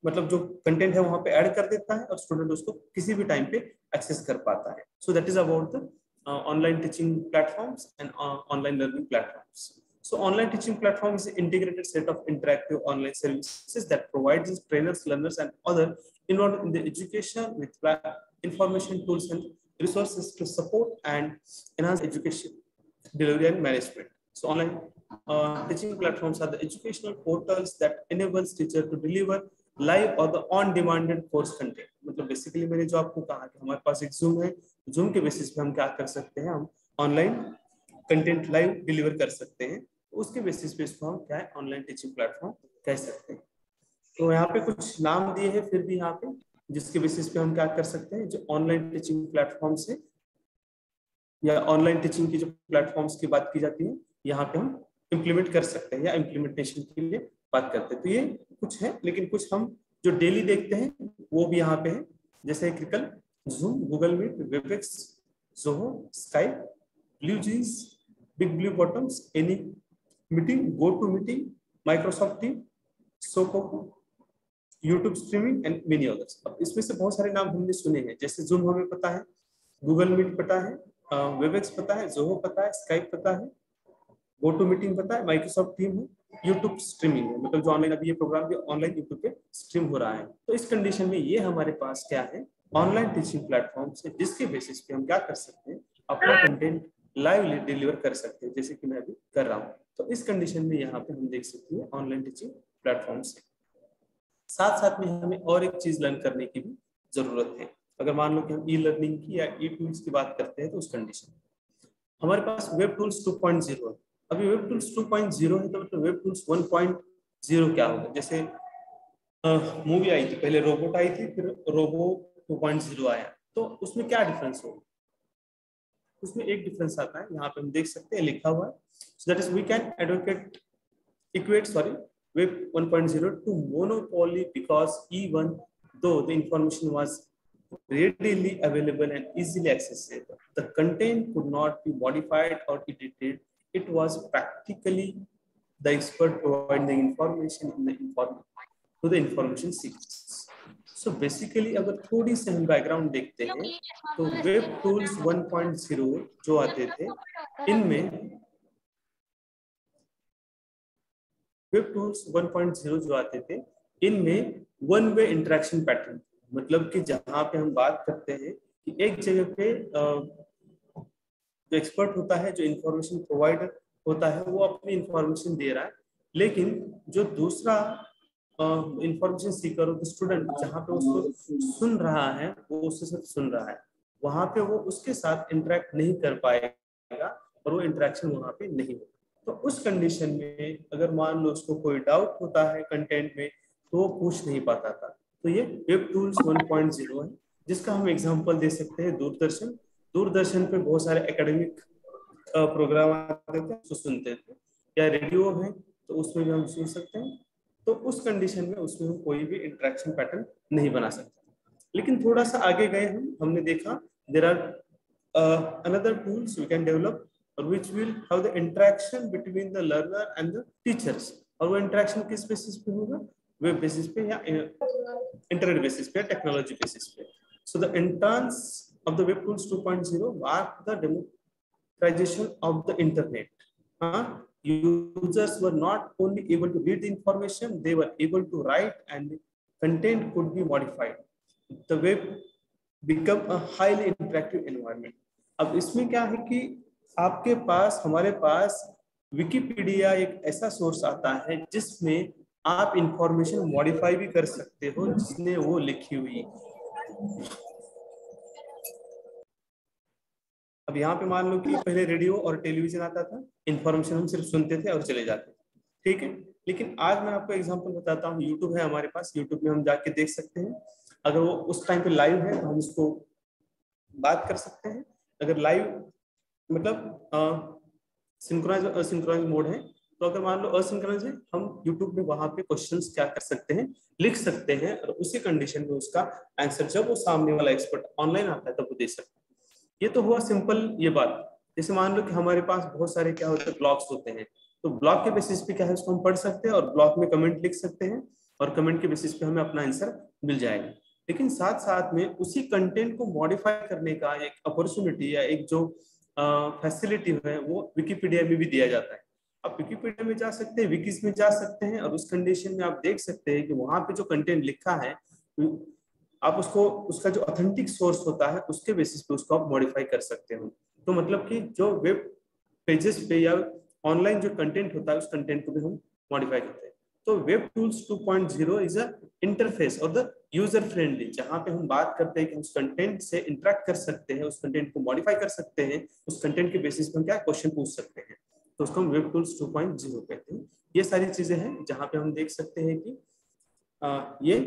मतलब जो कंटेंट है वहाँ पे ऐड कर देता है और स्टूडेंट उसको किसी भी टाइम पे एक्सेस कर पाता है। So that is about the online teaching platforms and online learning platforms. So online teaching platform is an integrated set of interactive online services that provides trainers, learners, and other involved in the education with information, tools, and resources to support and enhance education delivery and management. So online teaching platforms are the educational portals that enables teacher to deliver live और the on demanded course content. मतलब basically मैंने जो आपको कहा कि हमारे पास एक zoom है, जूम के बेसिस पे हम क्या कर सकते हैं, हम ऑनलाइन कंटेंट लाइव डिलीवर कर सकते हैं, उसके बेसिस पे इसको हम क्या है ऑनलाइन टीचिंग प्लेटफॉर्म कह सकते हैं। तो यहाँ पे कुछ नाम दिए हैं फिर भी यहाँ पे जिसके बेसिस पे हम क्या कर सकते हैं, जो ऑनलाइन टीचिंग प्लेटफॉर्म से या ऑनलाइन टीचिंग की जो प्लेटफॉर्म्स की बात की जाती है यहाँ पे हम इम्प्लीमेंट कर सकते हैं या इम्प्लीमेंटेशन के लिए बात करते हैं। तो ये कुछ है, लेकिन कुछ हम जो डेली देखते हैं वो भी यहाँ पे है, जैसे क्रिकल, Zoom, Google Meet, Webex, Zoho, Skype, BlueJeans, Big Blue bottoms, AnyMeeting, GoToMeeting, Microsoft team, Sococo, YouTube streaming and many others. अब इसमें से बहुत सारे नाम हमने सुने हैं, जैसे जूम हमें पता है, गूगल मीट पता है, वेबएक्स पता है, जोहो पता है, स्काइप पता है, गो टू मीटिंग पता है, माइक्रोसॉफ्ट टीम है, यूट्यूब स्ट्रीमिंग है, मतलब जो ऑनलाइन अभी ये प्रोग्राम भी ऑनलाइन यूट्यूब पे स्ट्रीम हो रहा है। तो इस कंडीशन में ये हमारे पास क्या है, ऑनलाइन टीचिंग प्लेटफॉर्म से जिसके बेसिस पे हम क्या कर सकते हैं, अपना कंटेंट लाइव डिलीवर कर सकते हैं, जैसे कि मैं अभी कर रहा हूँ। तो इस कंडीशन में यहाँ पे हम देख सकते हैं ऑनलाइन टीचिंग प्लेटफॉर्म से साथ साथ में हमें और एक चीज लर्न करने की भी जरूरत है। अगर मान लो कि हम ई लर्निंग की या ई टूल्स की बात करते हैं तो उस कंडीशन में हमारे पास वेब टूल्स 2.0 है। अभी वेब टूल्स 2.0 है तो मतलब वेब टूल्स 1.0 क्या होगा। जैसे मूवी आई थी, पहले रोबोट आई थी, फिर रोबो 2.0 आया, तो उसमें क्या डिफरेंस होगा, उसमें एक डिफरेंस आता है, यहाँ पे हम देख सकते हैं लिखा हुआ है, so that is we can equate web 1.0 to monopoly because even though the information was readily available and easily accessible, the content could not be modified or edited. It was practically the expert providing the information in the to the information seekers. So basically अगर थोड़ी सी हम background देखते हैं तो web tools 1.0 जो आते थे, इनमें वेब टूल्स 1.0 जो आते थे इनमें वन वे इंटरेक्शन पैटर्न, मतलब कि जहां पे हम बात करते हैं कि एक जगह पे जो एक्सपर्ट होता है, जो इंफॉर्मेशन प्रोवाइडर होता है, वो अपनी इंफॉर्मेशन दे रहा है, लेकिन जो दूसरा इंफॉर्मेशन सीकर हो, स्टूडेंट जहाँ पे उसको सुन रहा है वो उससे सिर्फ सुन रहा है, वहां पे वो उसके साथ इंटरेक्ट नहीं कर पाएगा और वो इंटरेक्शन वहां पे नहीं होगा। तो उस कंडीशन में अगर मान लो उसको कोई डाउट होता है कंटेंट में तो वो पूछ नहीं पाता था। तो ये वेब टूल्स 1.0 है, जिसका हम एग्जांपल दे सकते हैं दूरदर्शन। दूरदर्शन पे बहुत सारे एकेडमिक प्रोग्राम आते थे, उसको सुनते थे, या रेडियो है तो उसमें भी हम सुन सकते हैं। तो उस कंडीशन में उसमें हम कोई भी इंटरेक्शन पैटर्न नहीं बना सकते। लेकिन थोड़ा सा आगे गए हमने देखा there are another tools we can develop which will have the interaction between the learner and the teachers, और वो इंटरेक्शन किस बेसिस पे होगा, वेब बेसिस पे या इंटरनेट बेसिस पे, टेक्नोलॉजी बेसिस पे। So the entrance of the web tools 2.0 marked the democratization of the internet. Users were not only able to read the information, they were able to write and content could be modified. The web become a highly interactive environment. अब इसमें क्या है कि आपके पास, हमारे पास Wikipedia एक ऐसा source आता है जिसमें आप इंफॉर्मेशन मॉडिफाई भी कर सकते हो जिसने वो लिखी हुई। अब यहाँ पे मान लो कि पहले रेडियो और टेलीविजन आता था, इंफॉर्मेशन हम सिर्फ सुनते थे और चले जाते थे, ठीक है। लेकिन आज मैं आपको एग्जांपल बताता हूँ, यूट्यूब है हमारे पास, यूट्यूब में हम जाके देख सकते हैं। अगर वो उस टाइम पे लाइव है तो हम उसको बात कर सकते हैं। अगर लाइव मतलब सिंक्रोनाइज असिंक्रोनाइज मोड है, तो अगर मान लो असिंक्रोनाइज है, हम यूट्यूब में वहां पे क्वेश्चंस क्या कर सकते हैं, लिख सकते हैं और उसी कंडीशन में उसका आंसर जब वो सामने वाला एक्सपर्ट ऑनलाइन आता है तब वो दे सकते हैं। ये तो हुआ सिंपल ये बात। जैसे मान लो कि हमारे पास बहुत सारे क्या होते हैं, ब्लॉग्स होते हैं, तो ब्लॉग के बेसिस पे क्या है उसको हम पढ़ सकते हैं और ब्लॉग में कमेंट लिख सकते हैं और कमेंट के बेसिस पे हमें अपना आंसर मिल जाएगा। लेकिन साथ साथ में उसी कंटेंट को मॉडिफाई करने का एक अपॉर्चुनिटी या एक जो फैसिलिटी है वो विकिपीडिया में भी दिया जाता है। आप विकिपीडिया में जा सकते हैं, विकीज में जा सकते हैं और उस कंडीशन में आप देख सकते हैं कि वहां पे जो कंटेंट लिखा है आप उसको, उसका जो ऑथेंटिक सोर्स होता है उसके बेसिस पे उसको आप मॉडिफाई कर सकते हो। तो मतलब कि जो वेब पेजेस पे या ऑनलाइन जो कंटेंट होता है उस कंटेंट को भी हम मॉडिफाई करते हैं। तो web tools 2.0 is a interface और द यूजर फ्रेंडली, जहां पे हम बात करते हैं कि उस कंटेंट से इंटरेक्ट कर सकते हैं, उस कंटेंट को मॉडिफाई कर सकते हैं, उस कंटेंट के बेसिस पे हम क्या क्वेश्चन पूछ सकते हैं, तो उसको हम वेब टूल्स 2.0 कहते हैं। ये सारी चीजें हैं जहां पे हम देख सकते हैं कि ये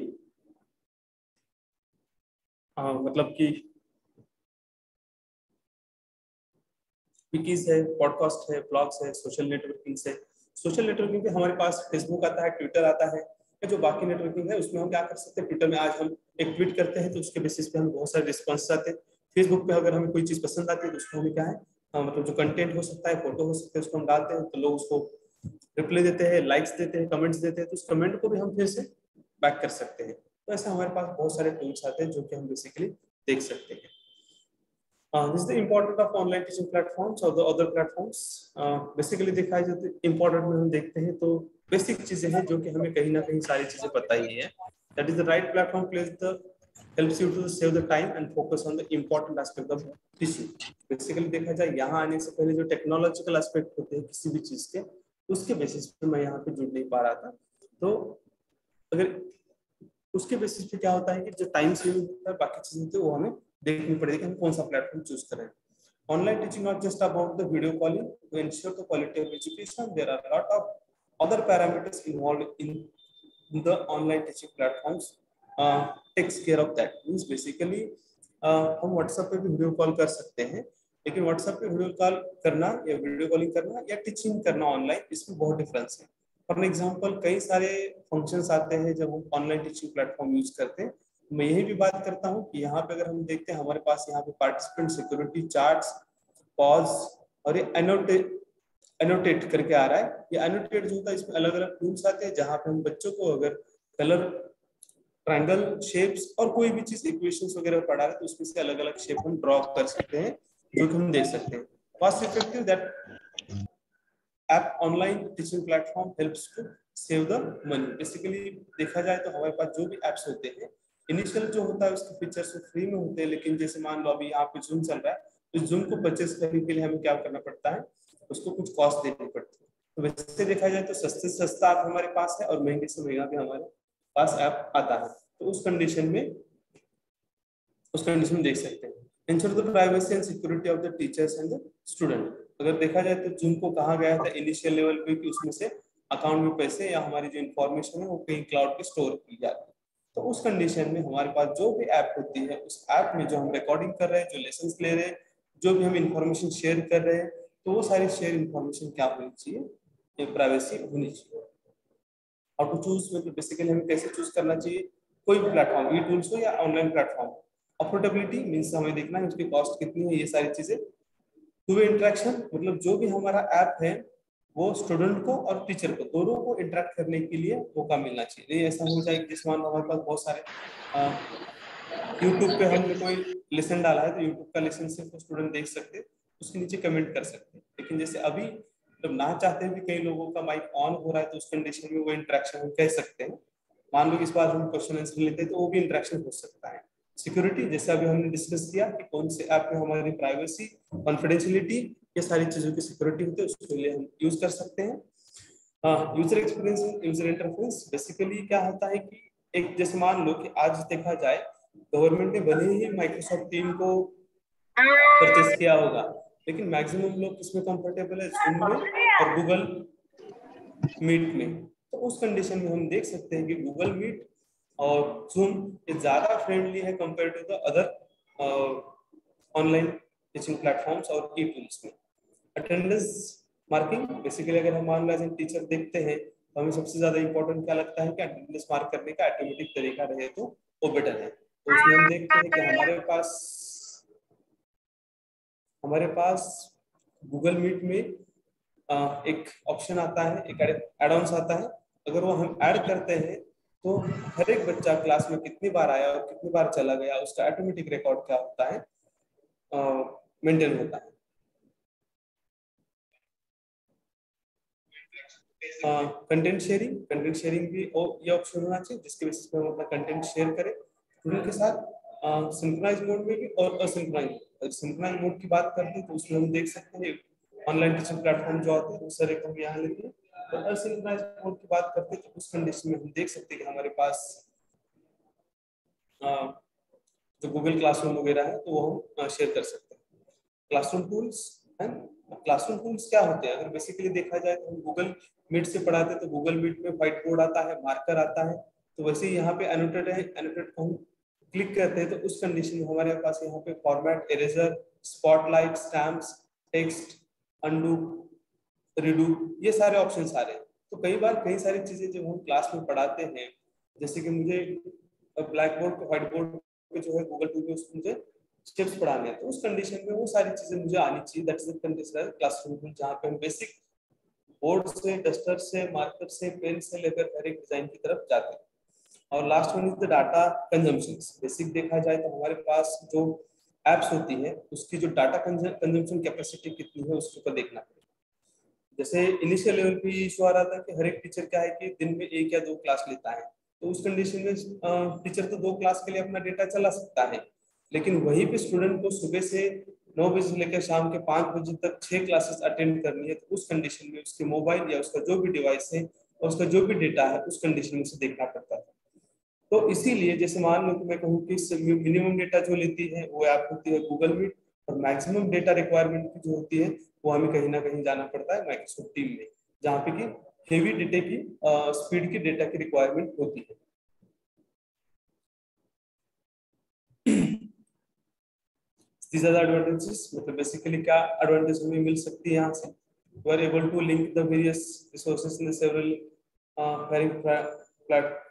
मतलब कि विकीज है, पॉडकास्ट है, ब्लॉग्स है, सोशल नेटवर्किंग है। सोशल नेटवर्किंग पे हमारे पास फेसबुक आता है, ट्विटर आता है। जो बाकी नेटवर्किंग है उसमें हम क्या कर सकते हैं, ट्विटर में आज हम एक ट्वीट करते हैं तो उसके बेसिस पे हमें बहुत सारे रिस्पॉन्स आते हैं। फेसबुक पे अगर हमें कोई चीज पसंद आती है तो उसको हमें क्या है मतलब जो कंटेंट हो सकता है, फोटो हो सकता है, उसको हम डालते हैं तो लोग उसको रिप्लाई देते हैं, लाइक्स देते हैं, कमेंट्स देते हैं, तो उस कमेंट को भी हम फिर से बैक कर सकते हैं। तो ऐसा हमारे पास बहुत सारे टूल्स आते हैं जो कि हम बेसिकली देख सकते हैं। This is the importance of online teaching platforms or the other platforms. Basically देखा जाए तो important में हम देखते हैं तो बेसिक चीजें हैं जो कि हमें कहीं ना कहीं सारी चीजें पता ही है। That is the right platform plays the helps you to save the time and focus on the important aspect of teaching. Basically देखा जाए यहाँ आने से पहले जो टेक्नोलॉजिकल एस्पेक्ट होते हैं किसी भी चीज के, उसके बेसिस पे मैं यहाँ पे जुड़ नहीं पा रहा था। तो अगर उसके बेसिस पे क्या होता है कि जो टाइम सेविंग होता है, बाकी चीजें तो वो हमें देखनी पड़ेगी कि हम कौन सा प्लेटफॉर्म चूज करें। Online teaching not just about the video calling to ensure the quality of education, there are lot of other parameters involved in the online teaching platforms takes care of that. Means basically हम WhatsApp पे भी video call कर सकते हैं, लेकिन WhatsApp पे video call करना या वीडियो कॉलिंग करना या टीचिंग करना ऑनलाइन, इसमें बहुत डिफरेंस है। फॉर एग्जांपल कई सारे फंक्शंस आते हैं जब हम ऑनलाइन टीचिंग प्लेटफॉर्म यूज करते हैं। मैं यही भी बात करता हूँ कि यहाँ पे अगर हम देखते हैं हमारे पास यहाँ पे पार्टिसिपेंट सिक्योरिटी, चार्ट्स, पॉज और ये एनोटेट करके आ रहा है। ये एनोटेट जो होता है इसमें अलग अलग टूल्स आते हैं जहाँ पे हम बच्चों को अगर कलर, ट्रायंगल, शेप्स और कोई भी चीज इक्वेशंस वगैरह पढ़ा रहे तो उसमें से अलग अलग शेप हम ड्रॉ कर सकते हैं जो कि हम देख सकते हैं। Cost effective that app online teaching platform helps to save the money. Basically देखा जाए तो हमारे पास जो भी एप्स होते हैं इनिशियल जो होता है उसके फीचर्स तो फ्री में होते हैं, लेकिन जैसे मान लो अभी यहाँ पे जूम चल रहा है तो जूम को परचेस करने के लिए हमें क्या करना पड़ता है, उसको कुछ कॉस्ट देनी पड़ती है। तो वैसे देखा जाए तो सस्ते से सस्ता ऐप हमारे पास है और महंगे से महंगा भी हमारे पास ऐप आता है। तो उस कंडीशन में देख सकते हैं। Ensure the privacy and security of the teachers and the student. अगर देखा जाए तो जूम को कहा गया था इनिशियल लेवल पे कि उसमें से अकाउंट में पैसे या हमारी जो इन्फॉर्मेशन है वो कहीं क्लाउड पे स्टोर की जाती है। तो उस कंडीशन में हमारे पास जो भी ऐप होती है उस ऐप में जो हम रिकॉर्डिंग कर रहे हैं, जो लेसन्स ले रहे हैं, जो भी हम इन्फॉर्मेशन शेयर कर रहे हैं, तो वो सारी शेयर इन्फॉर्मेशन क्या होनी चाहिए, ये प्राइवेसी होनी चाहिए। हाउ टू चूज, मतलब बेसिकली हमें कैसे चूज करना चाहिए कोई भी प्लेटफॉर्म, ई टूल्स हो या ऑनलाइन प्लेटफॉर्म। अफोर्डेबिलिटी मीन्स हमें देखना है उसकी कॉस्ट कितनी है, ये सारी चीजें। टू वे इंटरेक्शन, मतलब जो भी हमारा ऐप है वो स्टूडेंट को और टीचर को दोनों को इंटरेक्ट करने के लिए मौका मिलना चाहिए। नहीं ऐसा हो जाए जिस मान हमारे पास बहुत सारे यूट्यूब पे हमने कोई लेसन डाला है तो यूट्यूब का लेसन सिर्फ स्टूडेंट देख सकते, उसके नीचे कमेंट कर सकते हैं। लेकिन जैसे अभी जब ना चाहते हुए कई लोगों का माइक ऑन हो रहा है तो उस कंडीशन में वो इंटरेक्शन हम कह सकते हैं। मान लो इस बार हम क्वेश्चन आंसर लेते हैं तो वो भी इंटरेक्शन हो सकता है। सिक्योरिटी जैसे अभी हमने डिस्कस किया कि कौन से ऐप में हमारी प्राइवेसी, कॉन्फिडेंशियलिटी, ये सारी चीजों की सिक्योरिटी होती है, उसके लिए हम यूज कर सकते हैं। User experience, user interface basically क्या होता है कि एक जैसे मान लो कि आज देखा जाए गवर्नमेंट ने भले ही माइक्रोसॉफ्ट टीम को परचेस किया होगा, लेकिन मैक्सिमम लोग किसमें कंफर्टेबल है, जूम में और गूगल मीट में। तो उस कंडीशन में हम देख सकते हैं कि गूगल मीट और जूम ये ज्यादा फ्रेंडली है compare to the other online teaching platforms और ई टूल्स में। अटेंडेंस मार्किंग बेसिकली अगर हम मान लो एज टीचर देखते हैं तो हमें सबसे ज्यादा इंपॉर्टेंट क्या लगता है कि अटेंडेंस मार्क करने का ऑटोमेटिक तरीका रहे तो वो बेटर है। तो उसमें हम देखते हैं कि हमारे पास गूगल मीट में एक ऑप्शन आता है, एक एड ऑन्स आता है। अगर वो हम ऐड करते हैं तो हर एक बच्चा क्लास में कितनी बार आया और कितनी बार चला गया उसका ऑटोमेटिक रिकॉर्ड क्या होता है, मेंटेन होता है। कंटेंट शेयरिंग भी ये ऑप्शन होना चाहिए जिसके बेसिस पे हम अपना कंटेंट शेयर करें स्टूडेंट के साथ, सिंक्रोनाइज मोड में भी और असिंक्रोनाइज। सिंक्रोनाइज मोड की बात करते हैं तो उसमें हम देख सकते हैं ऑनलाइन टीचिंग प्लेटफॉर्म जो आते हैं वो सारे को हम यहाँ लेते हैं। और असिंक्रोनाइज मोड की बात करते हैं तो उस कंडीशन में हम देख सकते हैं कि हमारे पास जो गूगल क्लासरूम वगैरह है तो वो हम शेयर कर सकते हैं। क्लासरूम टूल्स है, क्लासरूम टूल्स क्या होते हैं अगर बेसिकली देखा जाए तो हम गूगल मीट से पढ़ाते हैं तो गूगल मीट में व्हाइट बोर्ड आता है, मार्कर आता है, तो वैसे ही यहाँ पे एनोटेट है, एनोटेट को हम क्लिक करते हैं तो उस कंडीशन में हमारे पास यहाँ पे format, eraser, spotlight, stamps, text, undo, redo, ये सारे ऑप्शन आ रहे हैं। तो कई बार कई सारी चीजें जब हम क्लास में पढ़ाते हैं, जैसे कि मुझे ब्लैक बोर्ड पे व्हाइट बोर्ड पे जो है गूगल टू पे उसको मुझे स्टेप्स पढ़ाने हैं, तो उस कंडीशन में वो सारी चीजें मुझे आनी चाहिए। That is the condition classroom जहाँ पे हम बेसिक बोर्ड से, डस्टर से, मार्कर से, पेन से लेकर हर एक डिजाइन की तरफ जाते हैं। और last one is the data consumption. Basic देखा जाए तो हमारे पास जो एप्स होती है उसकी जो डाटा कंजम्पशन कैपेसिटी कितनी है उसके ऊपर देखना पड़ेगा। जैसे इनिशियल लेवल पे इशू आ रहा था कि हर एक टीचर क्या है कि दिन में 1 या 2 क्लास लेता है, तो उस कंडीशन में टीचर तो 2 क्लास के लिए अपना डेटा चला सकता है, लेकिन वहीं पे स्टूडेंट को सुबह से 9 बजे से लेकर शाम के 5 बजे तक 6 क्लासेस अटेंड करनी है, तो उस कंडीशन में उसके मोबाइल या उसका जो भी डिवाइस है और उसका जो भी डेटा है उस कंडीशन में उसे देखना पड़ता है। तो इसीलिए जैसे मान लो कि मैं कहूँ कि मिनिमम डेटा जो लेती है वो ऐप होती है गूगल मीट, और मैक्सिमम डेटा रिक्वायरमेंट की जो होती है वो हमें कहीं ना कहीं जाना पड़ता है माइक्रोसॉफ्ट टीम में, जहाँ पे कि हेवी डेटा की स्पीड की डेटा की रिक्वायरमेंट होती है। These are the advantages, मतलब बेसिकली क्या एडवांटेज हमें मिल सकती है यहाँ से। We are able to link the various resources in the several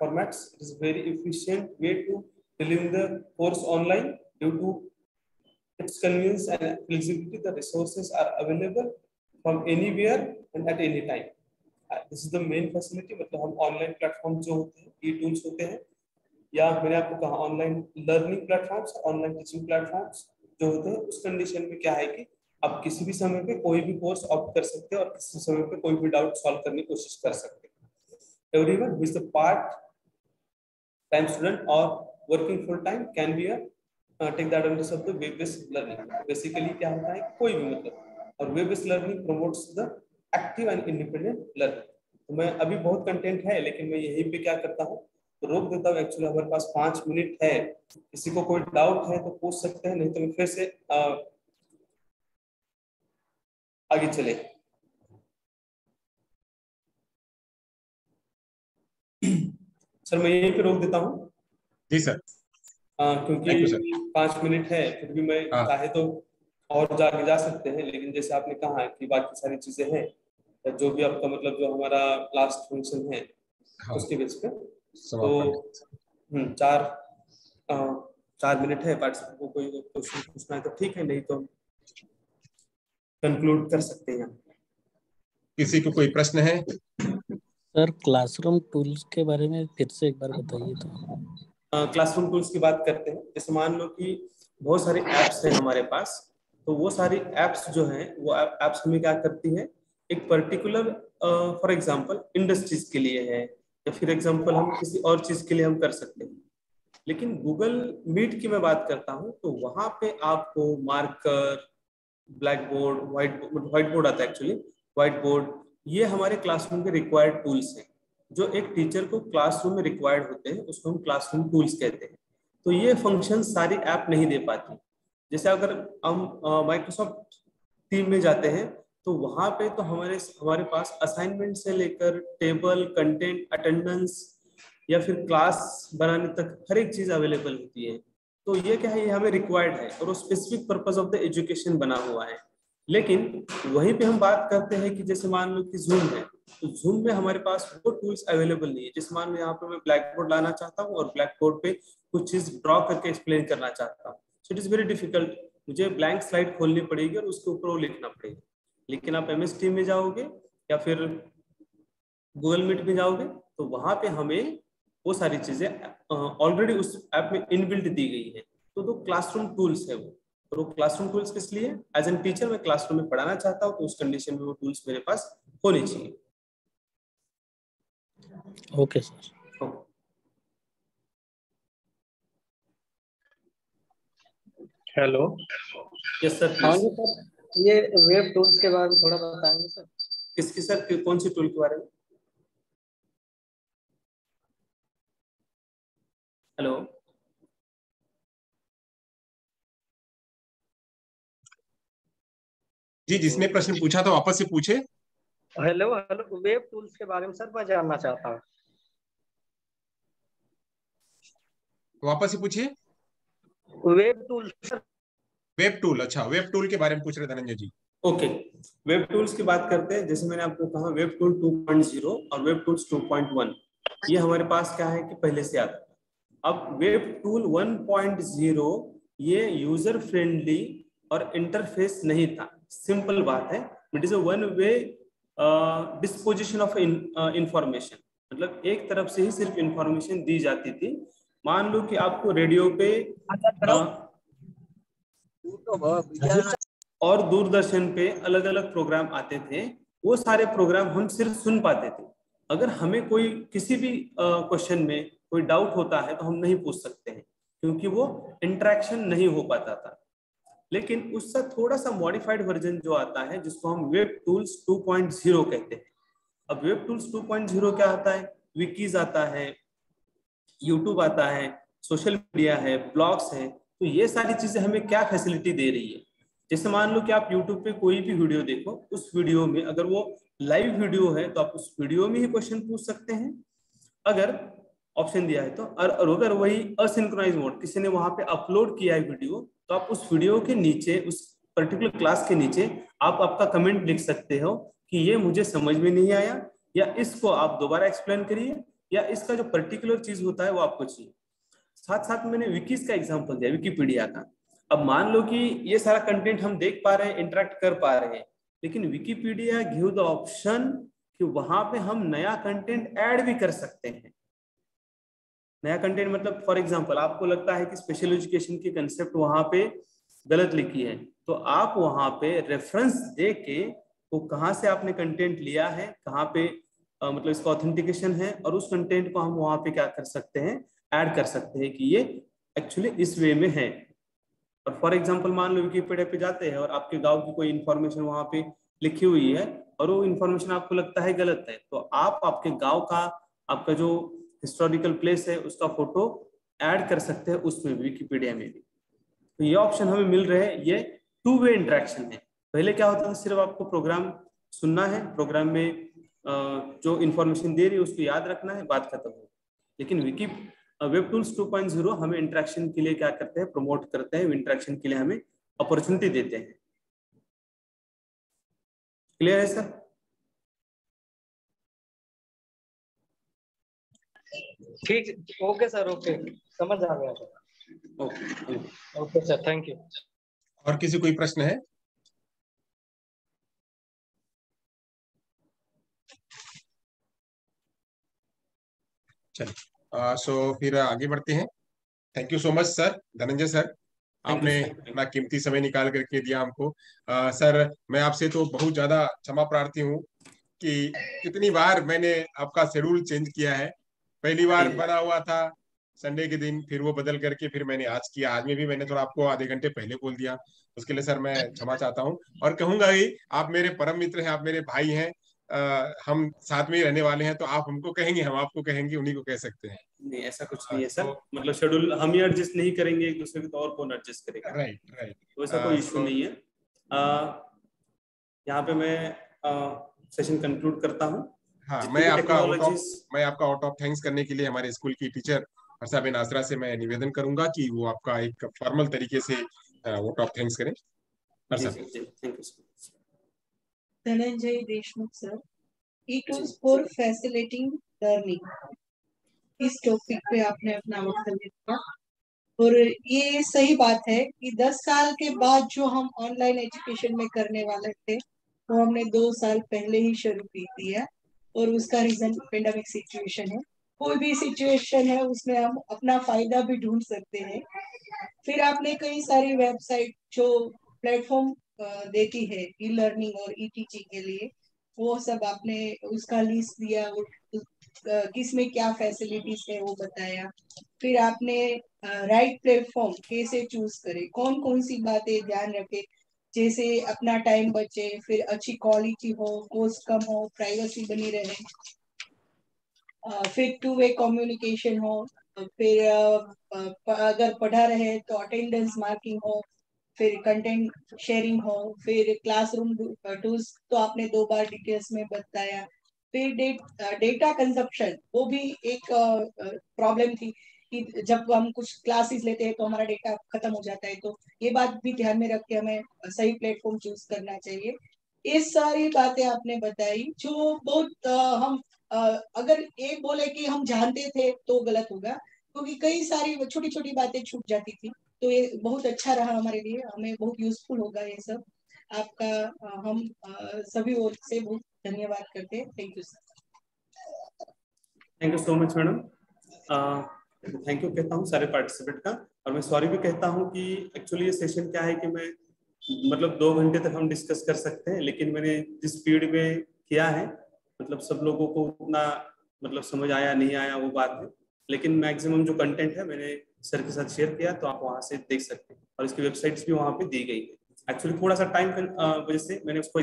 formats. It is very efficient way to deliver the course online due to its convenience and flexibility. The resources are available from anywhere and at any time. This is the main facility। मतलब हम online platform जो होते हैं, ई tools होते हैं, या मैंने आपको कहा online learning platforms, online teaching platforms जो होते हैं, उस कंडीशन में क्या है कि आप किसी भी समय पे कोई भी कोर्स ऑप्ट कर सकते हैं और किसी समय पे कोई भी डाउट सॉल्व करने की कोशिश कर सकते हैं। Everyone who is the part-time student or working full-time can be take the advantage of the web-based learning। Basically क्या होता है कोई भी मतलब, और web-based learning promotes the active and independent learning। तो मैं अभी बहुत कंटेंट है लेकिन मैं यहीं पे क्या करता हूँ तो रोक देता हूँ। एक्चुअली हमारे पास 5 मिनट है, किसी को कोई डाउट है तो पूछ सकते हैं, नहीं तो मैं फिर से आगे चले। सर मैं यहीं पे रोक देता हूँ। जी सर। क्योंकि 5 मिनट है, फिर भी मैं चाहे तो और जाके जा सकते हैं, लेकिन जैसे आपने कहा कि बाकी सारी चीजें हैं, जो भी आपका मतलब जो हमारा लास्ट फंक्शन है उसके बेस पे तो 4 मिनट है। पार्टिसिपेंट को कोई क्वेश्चन पूछना है तो ठीक है, नहीं तो कंक्लूड कर सकते हैं। किसी को कोई प्रश्न है? सर क्लासरूम टूल्स के बारे में फिर से एक बार बताइए तो। क्लासरूम टूल्स की बात करते हैं। जैसे मान लो कि बहुत सारे ऐप्स हैं हमारे पास, तो वो सारी एप्स जो हैं वो एप्स हमें क्या करती है, एक पर्टिकुलर फॉर एग्जांपल इंडस्ट्रीज के लिए है, या फिर एग्जांपल हम किसी और चीज के लिए हम कर सकते हैं। लेकिन गूगल मीट की मैं बात करता हूँ तो वहां पे आपको marker, black board, white board आता है एक्चुअली, व्हाइट बोर्ड, ये हमारे क्लासरूम के रिक्वायर्ड टूल्स हैं। जो एक टीचर को क्लासरूम में रिक्वायर्ड होते हैं उसको हम क्लासरूम टूल्स कहते हैं। तो ये फंक्शन सारी ऐप नहीं दे पाती। जैसे अगर हम माइक्रोसॉफ्ट टीम में जाते हैं तो वहां पे तो हमारे हमारे पास असाइनमेंट से लेकर टेबल, कंटेंट, अटेंडेंस या फिर क्लास बनाने तक हर एक चीज अवेलेबल होती है। तो ये क्या है, ये हमें रिक्वायर्ड है और वो specific purpose of the education बना हुआ है। लेकिन वहीं पे हम बात करते हैं कि जैसे मान लो कि जूम है, तो जूम में हमारे पास वो टूल्स अवेलेबल नहीं है। जैसे मान लो यहाँ पे मैं ब्लैक बोर्ड लाना चाहता हूँ और ब्लैक बोर्ड पे कुछ चीज ड्रॉ करके एक्सप्लेन करना चाहता हूँ, so it is very difficult. मुझे ब्लैंक स्लाइड खोलनी पड़ेगी और उसके ऊपर वो लिखना पड़ेगा। लेकिन आप MS टीम में जाओगे या फिर गूगल मीट में जाओगे तो वहां पे हमें वो सारी चीजें ऑलरेडी उस ऐप में इनबिल्ट दी गई है। तो दो क्लासरूम टूल्स है वो। और वो क्लासरूम टूल्स किस लिए, एज एन टीचर मैं क्लासरूम में पढ़ाना चाहता हूँ तो उस कंडीशन में वो टूल्स मेरे पास होने चाहिए। Okay sir. Hello. Yes sir हाँ प्लीज। जी सर, ये वेब टूल्स के बारे में थोड़ा बताएंगे सर? किसकी सर, कौन सी टूल के बारे में? हेलो। जी, जिसने प्रश्न पूछा था वापस से पूछे। हेलो हेलो, वेब टूल्स के बारे में सर मैं जानना चाहता हूँ। वापस से पूछिए। Web tools sir. Web tool, अच्छा वेब टूल के बारे में पूछ रहे धनंजय जी। ओके, वेब टूल्स की बात करते हैं। जैसे मैंने आपको कहा वेब टूल 2.0 और वेब टूल्स 2.1 ये हमारे पास क्या है कि पहले से आता है। अब वेब टूल 1.0 ये यूजर फ्रेंडली और इंटरफेस नहीं था। सिंपल बात है, it is a one way disposition of information, मतलब एक तरफ से ही सिर्फ इंफॉर्मेशन दी जाती थी। मान लो कि आपको रेडियो पे और दूरदर्शन पे अलग अलग प्रोग्राम आते थे, वो सारे प्रोग्राम हम सिर्फ सुन पाते थे। अगर हमें कोई किसी भी क्वेश्चन में कोई डाउट होता है तो हम नहीं पूछ सकते हैं, क्योंकि वो इंटरेक्शन नहीं हो पाता था। लेकिन उसका थोड़ा सा मॉडिफाइड वर्जन जो आता है जिसको हम वेब टूल्स 2.0 कहते हैं। अब वेब टूल्स 2.0 क्या आता है, विकीज आता है, यूट्यूब आता है, सोशल मीडिया है, ब्लॉग्स है। तो ये सारी चीजें हमें क्या फैसिलिटी दे रही है, जैसे मान लो कि आप यूट्यूब पे कोई भी वीडियो देखो, उस वीडियो में अगर वो लाइव वीडियो है तो आप उस वीडियो में ही क्वेश्चन पूछ सकते हैं अगर ऑप्शन दिया है तो। और अगर वही असिंक्रोनाइज मोड किसी ने वहां पे अपलोड किया है वीडियो, तो आप उस वीडियो के नीचे, उस पर्टिकुलर क्लास के नीचे आप आपका कमेंट लिख सकते हो कि ये मुझे समझ में नहीं आया, या इसको आप दोबारा एक्सप्लेन करिए, या इसका जो पर्टिकुलर चीज होता है वो आपको चाहिए। साथ साथ मैंने विकीज का एग्जांपल दिया, विकीपीडिया का। अब मान लो कि ये सारा कंटेंट हम देख पा रहे हैं, इंटरेक्ट कर पा रहे हैं, लेकिन विकीपीडिया गिव द ऑप्शन कि वहां पे हम नया कंटेंट ऐड भी कर सकते हैं। नया कंटेंट मतलब फॉर एग्जांपल आपको लगता है कि स्पेशल एजुकेशन की कंसेप्ट वहां पे गलत लिखी है, तो आप वहां पे रेफरेंस दे के वो कहाँ से आपने कंटेंट लिया है, कहाँ पे मतलब इसका ऑथेंटिकेशन है, और उस कंटेंट को हम वहां पे क्या कर सकते हैं, ऐड कर सकते हैं कि ये एक्चुअली इस वे में है। और फॉर एग्जांपल मान लो विकिपीडिया पे जाते हैं और आपके गांव की कोई इन्फॉर्मेशन वहां पे लिखी हुई है और वो इन्फॉर्मेशन आपको लगता है गलत है, तो आप आपके गांव का, आपका जो हिस्टोरिकल प्लेस है उसका फोटो ऐड कर सकते हैं उसमें विकिपीडिया में भी। तो ये ऑप्शन हमें मिल रहे हैं, ये टू वे इंटरेक्शन है। पहले क्या होता था, सिर्फ आपको प्रोग्राम सुनना है, प्रोग्राम में जो इन्फॉर्मेशन दे रही है उसको याद रखना है, बात खत्म हो। लेकिन वेब टूल्स 2.0 हमें इंटरेक्शन के लिए क्या करते हैं, प्रमोट करते हैं, इंटरेक्शन के लिए हमें अपॉर्चुनिटी देते हैं। क्लियर है सर? ठीक, ओके सर, ओके, समझ आ गया sir. Okay okay sir, thank you. और किसी कोई प्रश्न है? चलिए, सो फिर आगे बढ़ते हैं। Thank you so much sir, Dhananjay sir. आपने अपना कीमती समय निकाल करके दिया हमको। सर, मैं आपसे तो बहुत ज्यादा क्षमा प्रार्थी हूँ कि कितनी बार मैंने आपका शेड्यूल चेंज किया है। पहली बार बना हुआ था संडे के दिन, फिर वो बदल करके फिर मैंने आज किया। आज में भी मैंने थोड़ा आपको आधे घंटे पहले बोल दिया, उसके लिए सर मैं क्षमा चाहता हूँ। और कहूंगा ही, आप मेरे परम मित्र हैं, आप मेरे भाई हैं, हम साथ में ही रहने वाले हैं, तो आप हमको कहेंगे, हम आपको कहेंगे, उन्हीं को कह सकते हैं। नहीं, ऐसा कुछ नहीं है सर। मतलब शेड्यूल हम ही एडजस्ट नहीं करेंगे एक दूसरे को, तो और कौन एडजस्ट करेगा? Right right. तो ऐसा कोई इशू नहीं है। यहाँ पे मैं सेशन कंक्लूड करता हूँ। हाँ, मैं आपका आउट ऑफ थैंक्स करने के लिए हमारे स्कूल की टीचर हर्षाबेन आसरा से मैं निवेदन करूंगा कि वो आपका एक फॉर्मल तरीके से वोट ऑफ थैंक्स करें। Thank you. Dhananjay Deshmukh sir, it was for facilitating learning. इस टॉपिक पे आपने अपना वक्तव्य दिया और ये सही बात है कि 10 साल के बाद जो हम ऑनलाइन एजुकेशन में करने वाले थे वो हमने 2 साल पहले ही शुरू की थी है, और उसका रीजन पेंडेमिक सिचुएशन है। कोई भी सिचुएशन है उसमें हम अपना फायदा भी ढूंढ सकते हैं। फिर आपने कई सारी वेबसाइट जो प्लेटफॉर्म देती है ई लर्निंग और ई टीचिंग के लिए, वो सब आपने उसका लिस्ट दिया और किस में क्या फैसिलिटीज है वो बताया। फिर आपने राइट प्लेटफॉर्म कैसे चूज करे, कौन कौन सी बातें ध्यान रखे, जैसे अपना टाइम बचे, फिर अच्छी क्वालिटी हो, कॉस्ट कम हो, प्राइवेसी बनी रहे, फिर 2 वे कम्युनिकेशन हो, फिर अगर पढ़ा रहे तो अटेंडेंस मार्किंग हो, फिर कंटेंट शेयरिंग हो, फिर क्लासरूम टूल्स तो आपने 2 बार डिटेल्स में बताया। फिर डेटा कंजप्शन, वो भी एक प्रॉब्लम थी कि जब हम कुछ क्लासेस लेते हैं तो हमारा डेटा खत्म हो जाता है, तो ये बात भी ध्यान में रख के हमें सही प्लेटफॉर्म चूज करना चाहिए। ये सारी बातें आपने बताई जो बहुत हम अगर एक बोले कि हम जानते थे तो गलत होगा, क्योंकि कई सारी छोटी छोटी बातें छूट जाती थी। तो ये बहुत अच्छा रहा हमारे लिए, हमें बहुत यूजफुल होगा ये सब। आपका हम सभी ओर से बहुत धन्यवाद करते हैं। Thank you sir. Thank you so much madam. Thank you कहता हूँ सारे पार्टिसिपेंट का, और मैं सॉरी भी कहता हूँ कि एक्चुअली ये सेशन क्या है कि मैं मतलब 2 घंटे तक हम डिस्कस कर सकते हैं, लेकिन मैंने जिस स्पीड में किया है मतलब सब लोगों को उतना मतलब समझ आया नहीं आया वो बात है, लेकिन मैक्सिमम जो कंटेंट है मैंने सर के साथ शेयर किया, तो आप वहां से देख सकते हैं और इसकी वेबसाइट्स भी वहां पे दी गई है। एक्चुअली थोड़ा सा टाइम वजह से मैंने उसको